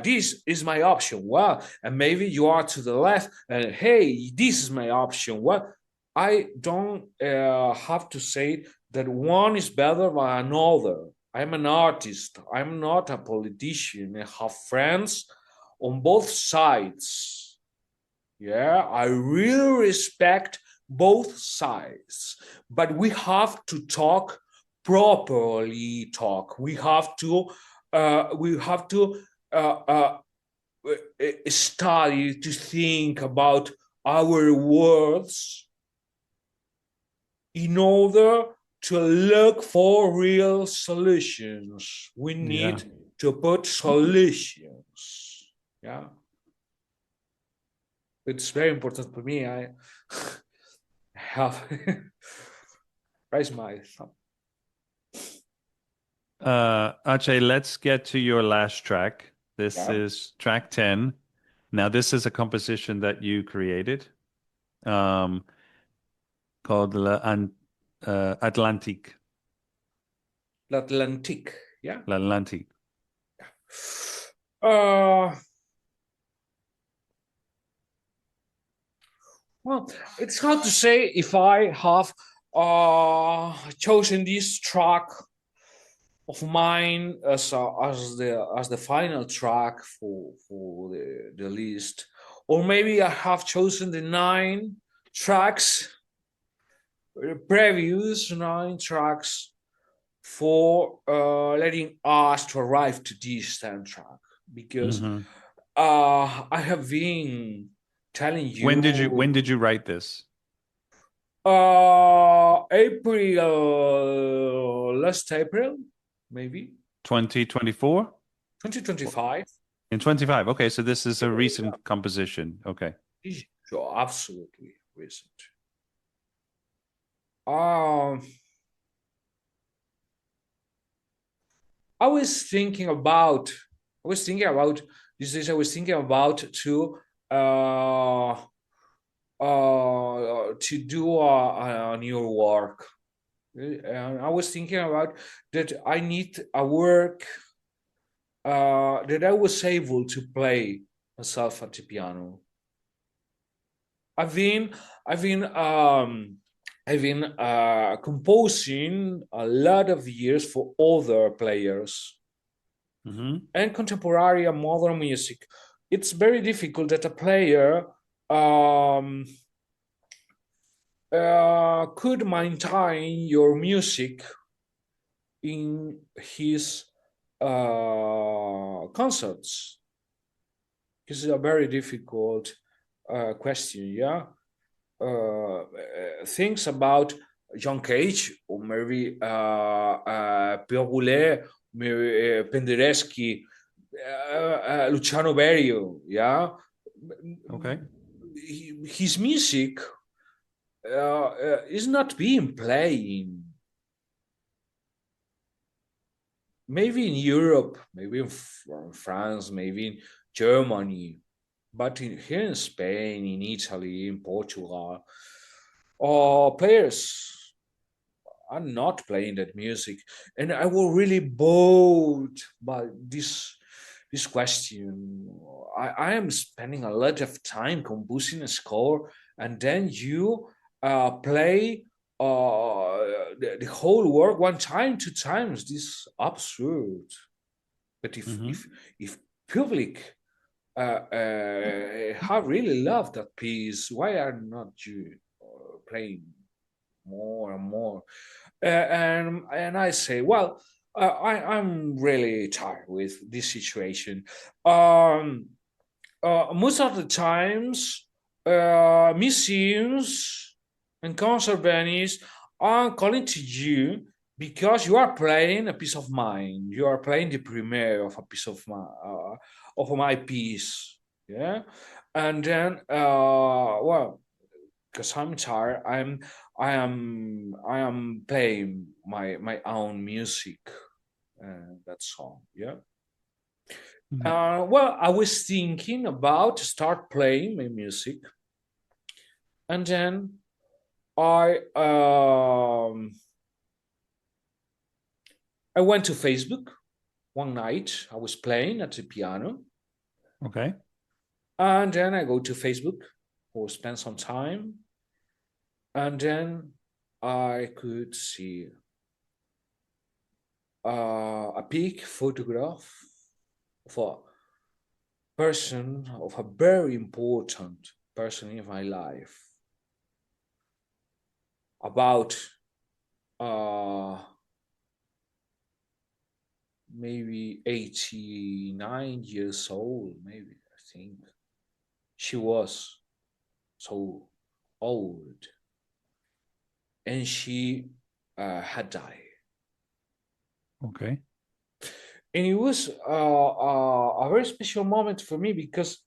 this is my option. Well, and maybe you are to the left, and hey, this is my option. Well, I don't have to say that one is better than another. I'm an artist. I'm not a politician. I have friends on both sides. Yeah, I really respect both sides, but we have to talk properly. We have to study, to think about our words in order to look for real solutions. We need to put solutions. Yeah, it's very important for me. I have raised my thumb. Hachè, let's get to your last track. This is track 10. Now, this is a composition that you created, called Atlantique. L'Atlantique, yeah? L'Atlantique. Well, it's hard to say if I have chosen this track of mine as the final track for the list, or maybe I have chosen the 9 tracks, previous 9 tracks, for letting us to arrive to this 10th track, because I have been telling you. When did you write this? Last April, maybe 2024, 2025. In 25. Okay, so this is a recent composition. Okay, sure, absolutely recent. I was thinking about these days. I was thinking about to do a new work. And I was thinking about that I need a work that I was able to play myself at the piano. I've been composing a lot of years for other players and contemporary and modern music. It's very difficult that a player could maintain your music in his concerts. This is a very difficult question, yeah? Things about John Cage, or maybe Pierre Boulez, maybe Penderecki, Luciano Berio, yeah? Okay. His music is not being played. Maybe in Europe, maybe in France, maybe in Germany, but here in Spain, in Italy, in Portugal, players are not playing that music. And I was really bored by this question. I am spending a lot of time composing a score, and then you play the whole work 1 time, 2 times. This is absurd. But if public have really loved that piece, why are not you playing more and more? And I say, well, I'm really tired with this situation. Most of the times museums and concert venues are calling to you because you are playing a piece of mine. You are playing the premiere of a piece of my piece. Yeah, and then well, because I'm tired, I am playing my own music. That song. Yeah. Well, I was thinking about to start playing my music, and then I went to Facebook one night. I was playing at the piano. Okay. And then I go to Facebook or spend some time. And then I could see a big photograph of a person, of a very important person in my life. About maybe 89 years old, maybe, I think. She was so old. And she had died. Okay. And it was a very special moment for me because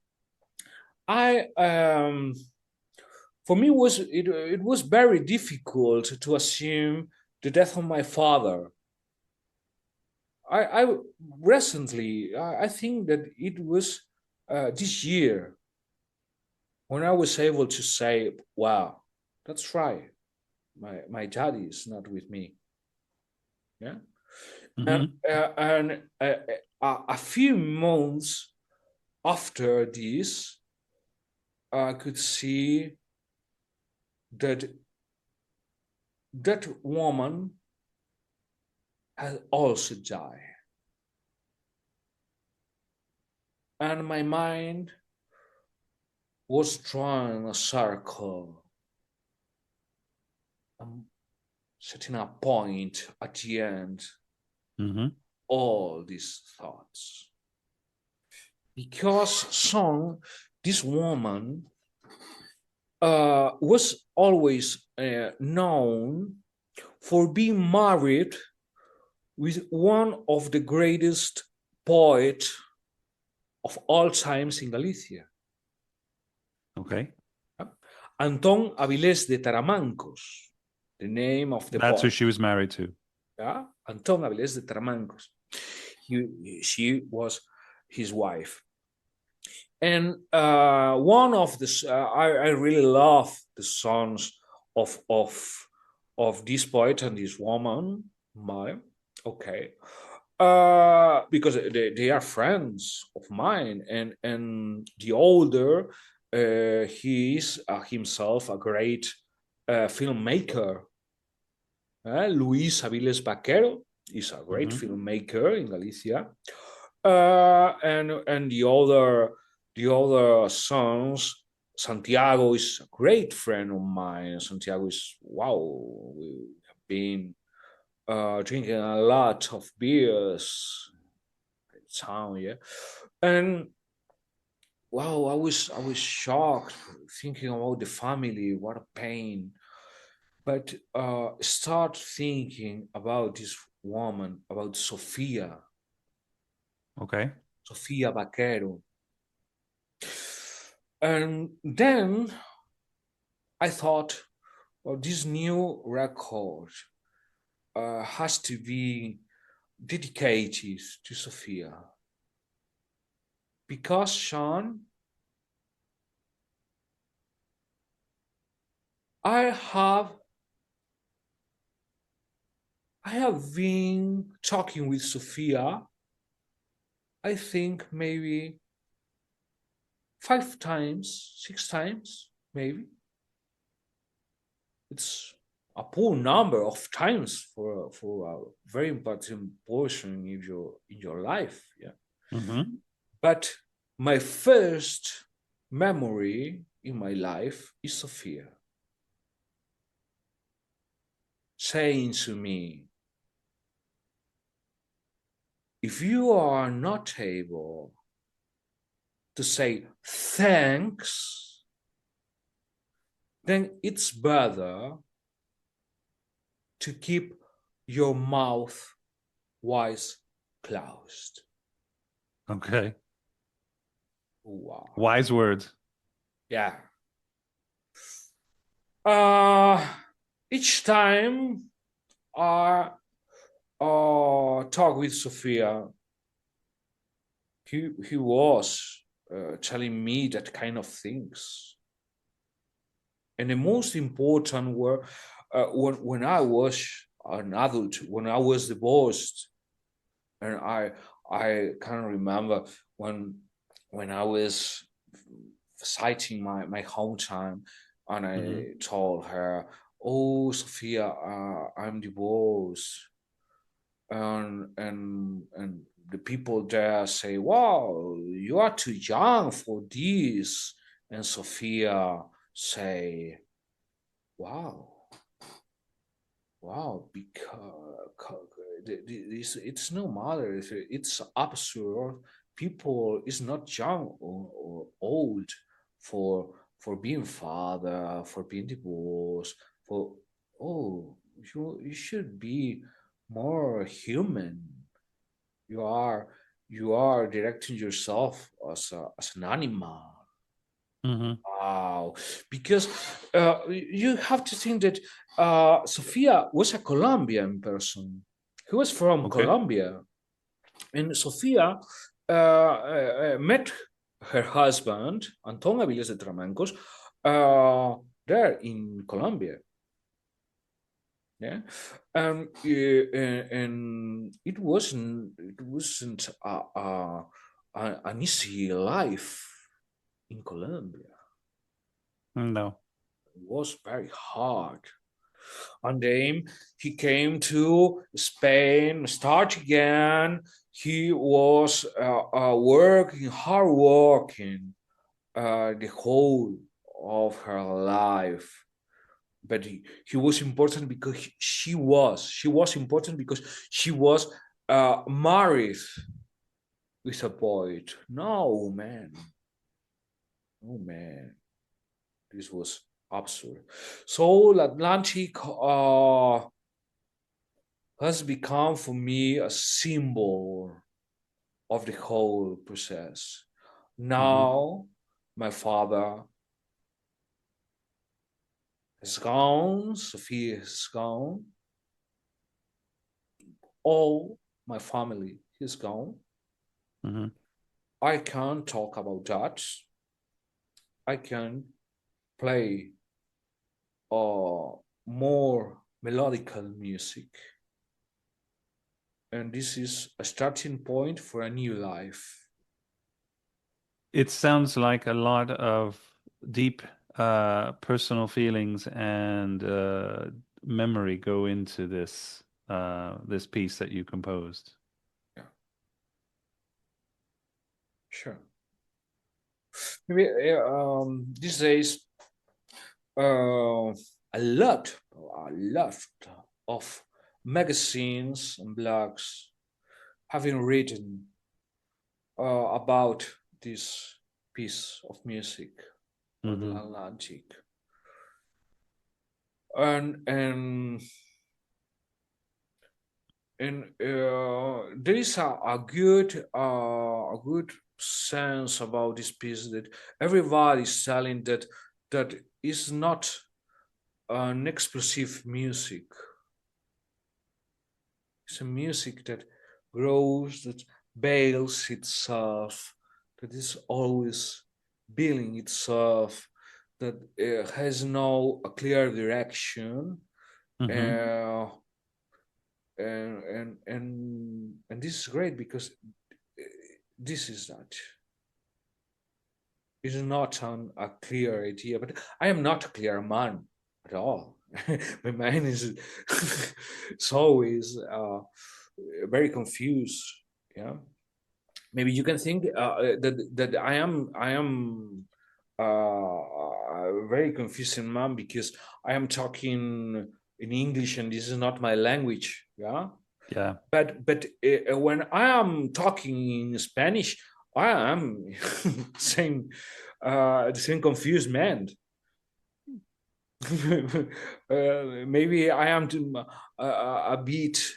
for me it was very difficult to assume the death of my father. I recently I think that it was this year when I was able to say, "Wow, that's right. My daddy is not with me." Yeah. And a few months after this, I could see that that woman had also died. And my mind was drawing a circle, setting a point at the end. All these thoughts. Because this woman was always known for being married with one of the greatest poets of all times in Galicia. Okay. Antón Avilés de Taramancos, the name of the That's poet. who she was married to. Yeah? Antón Avilés de Taramancos. She was his wife. And one of the I really love the songs of this poet and this woman. Okay, because they are friends of mine, and the older he is himself a great filmmaker. Luis Aviles Vaquero is a great filmmaker in Galicia, and the other sons. Santiago is a great friend of mine. Santiago is we have been drinking a lot of beers. Town, yeah, and wow, I was shocked thinking about the family. What a pain. But start thinking about this woman, about Sofia. Okay. Sofia Vaquero. And then I thought, well, this new record has to be dedicated to Sofia. Because, Sean, I have been talking with Sofia, I think maybe 5 times, 6 times, maybe. It's a poor number of times for a very important portion in your life. Yeah. But my first memory in my life is Sofia saying to me, if you are not able to say thanks, then it's better to keep your mouth wise closed. Okay. Wow. Wise words. Yeah. Each time I talk with Sophia, he was telling me that kind of things. And the most important were when I was an adult, when I was divorced, and I can remember when I was citing my home time, and I told her, "Oh, Sophia, I'm divorced," and the people there say, "Wow, you are too young for this," and Sophia say, "Wow, wow, because it's no matter if it's absurd. People is not young or old for being father, for being divorced, for oh, you should be more human. You are directing yourself as an animal." Wow, because you have to think that Sophia was a Colombian person. He was from Colombia, and Sophia met her husband Antón Avilés de Tramancos there in Colombia. Yeah, and it wasn't an easy life in Colombia. No. It was very hard. And then he came to Spain, start again. He was hard working the whole of her life. But he was important because she was important because she was married with a poet. No, man. Oh, man. This was absurd. So Atlantic has become for me a symbol of the whole process. Now my father is gone, Sophia is gone, all my family is gone. I can't talk about that. I can play more melodical music. And this is a starting point for a new life. It sounds like a lot of deep personal feelings and memory go into this this piece that you composed. Yeah. Sure. Maybe these days a lot of magazines and blogs have been written about this piece of music, the Atlantic, and there is a good sense about this piece that everybody is telling that is not an explosive music. It's a music that grows, that builds itself, that is always building itself, that has no clear direction. And this is great because this is that. It is not a clear idea, but I am not a clear man at all. My mind is it's always very confused. Yeah, maybe you can think that I am a very confusing man because I am talking in English and this is not my language. Yeah. But when I am talking in Spanish, I am the same confused man. Maybe I am a bit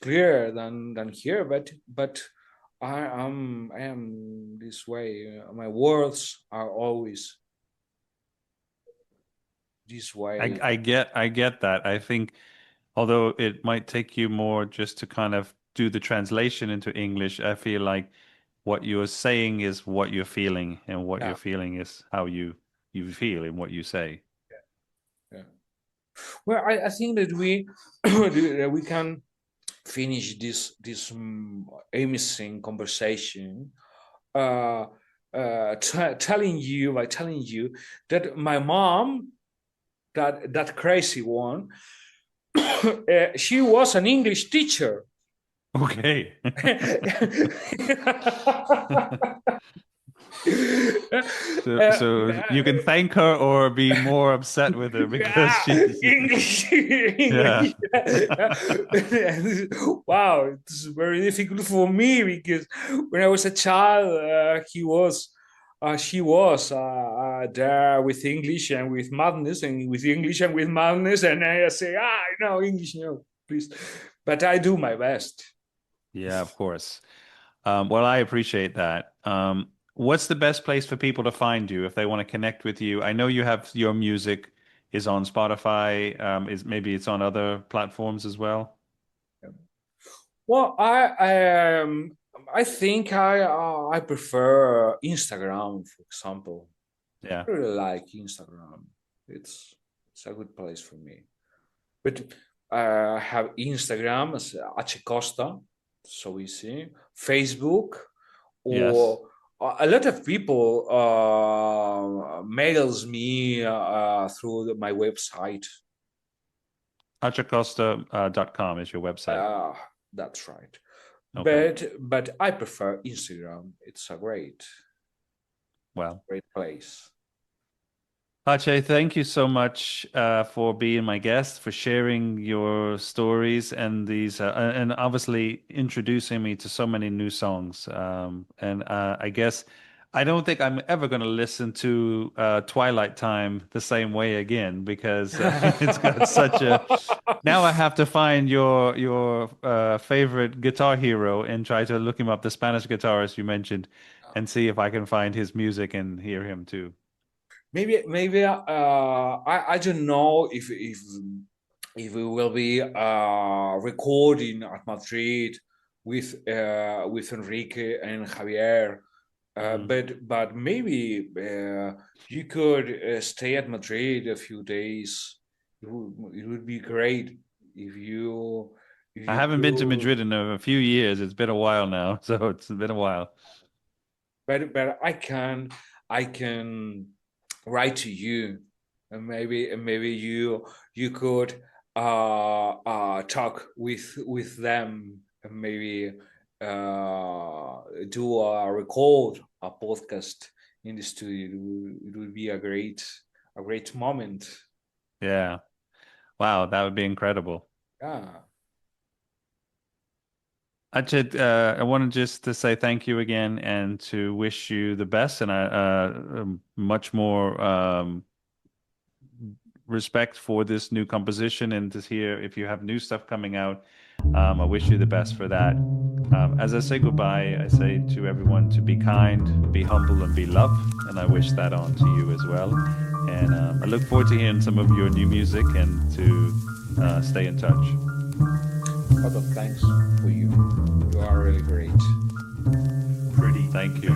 clearer than here, but I am this way. My words are always this way. I get that. I think although it might take you more just to kind of do the translation into English, I feel like what you're saying is what you're feeling, and what Yeah, you're feeling is how you feel in what you say. yeah. Well, I think that we can finish this amazing conversation uh, telling you that my mom, that crazy one, she was an English teacher. Okay. So you can thank her or be more upset with her because she's English, yeah. English. Wow, it's very difficult for me because when I was a child, she was there with English and with madness, and with English and with madness, and I say, no, English, no, please. But I do my best. Yeah, of course. Well, I appreciate that. What's the best place for people to find you if they want to connect with you? I know you have your music is on Spotify. Is maybe it's on other platforms as well. Well, I think I prefer Instagram, for example. Yeah. I really like Instagram. It's a good place for me. But I have Instagram as HACHè COSTA, so easy. Facebook, Yes. or a lot of people mails me through my website. HACHECOSTA.com is your website. That's right. Okay. But I prefer Instagram. It's a great Well, place. Hache, thank you so much for being my guest, for sharing your stories and these, and obviously introducing me to so many new songs. And I guess I don't think I'm ever going to listen to Twilight Time the same way again because it's got such a. Now I have to find your favorite guitar hero and try to look him up, the Spanish guitarist you mentioned, and see if I can find his music and hear him too. Maybe I don't know if we will be recording at Madrid with Enrique and Javier. But maybe you could stay at Madrid a few days. It would be great if you I haven't been to could. Madrid in a few years. It's been a while now, so it's been a while. But I can write to you, and maybe you could talk with them, and maybe do a podcast in the studio. It would be a great moment. Yeah. Wow, that would be incredible. Yeah. Achid, I wanted just to say thank you again and to wish you the best and much more respect for this new composition and to hear if you have new stuff coming out. I wish you the best for that. As I say goodbye, I say to everyone to be kind, be humble, and be loved. And I wish that on to you as well. And I look forward to hearing some of your new music and to stay in touch. A lot of thanks for you. You are really great. Thank you.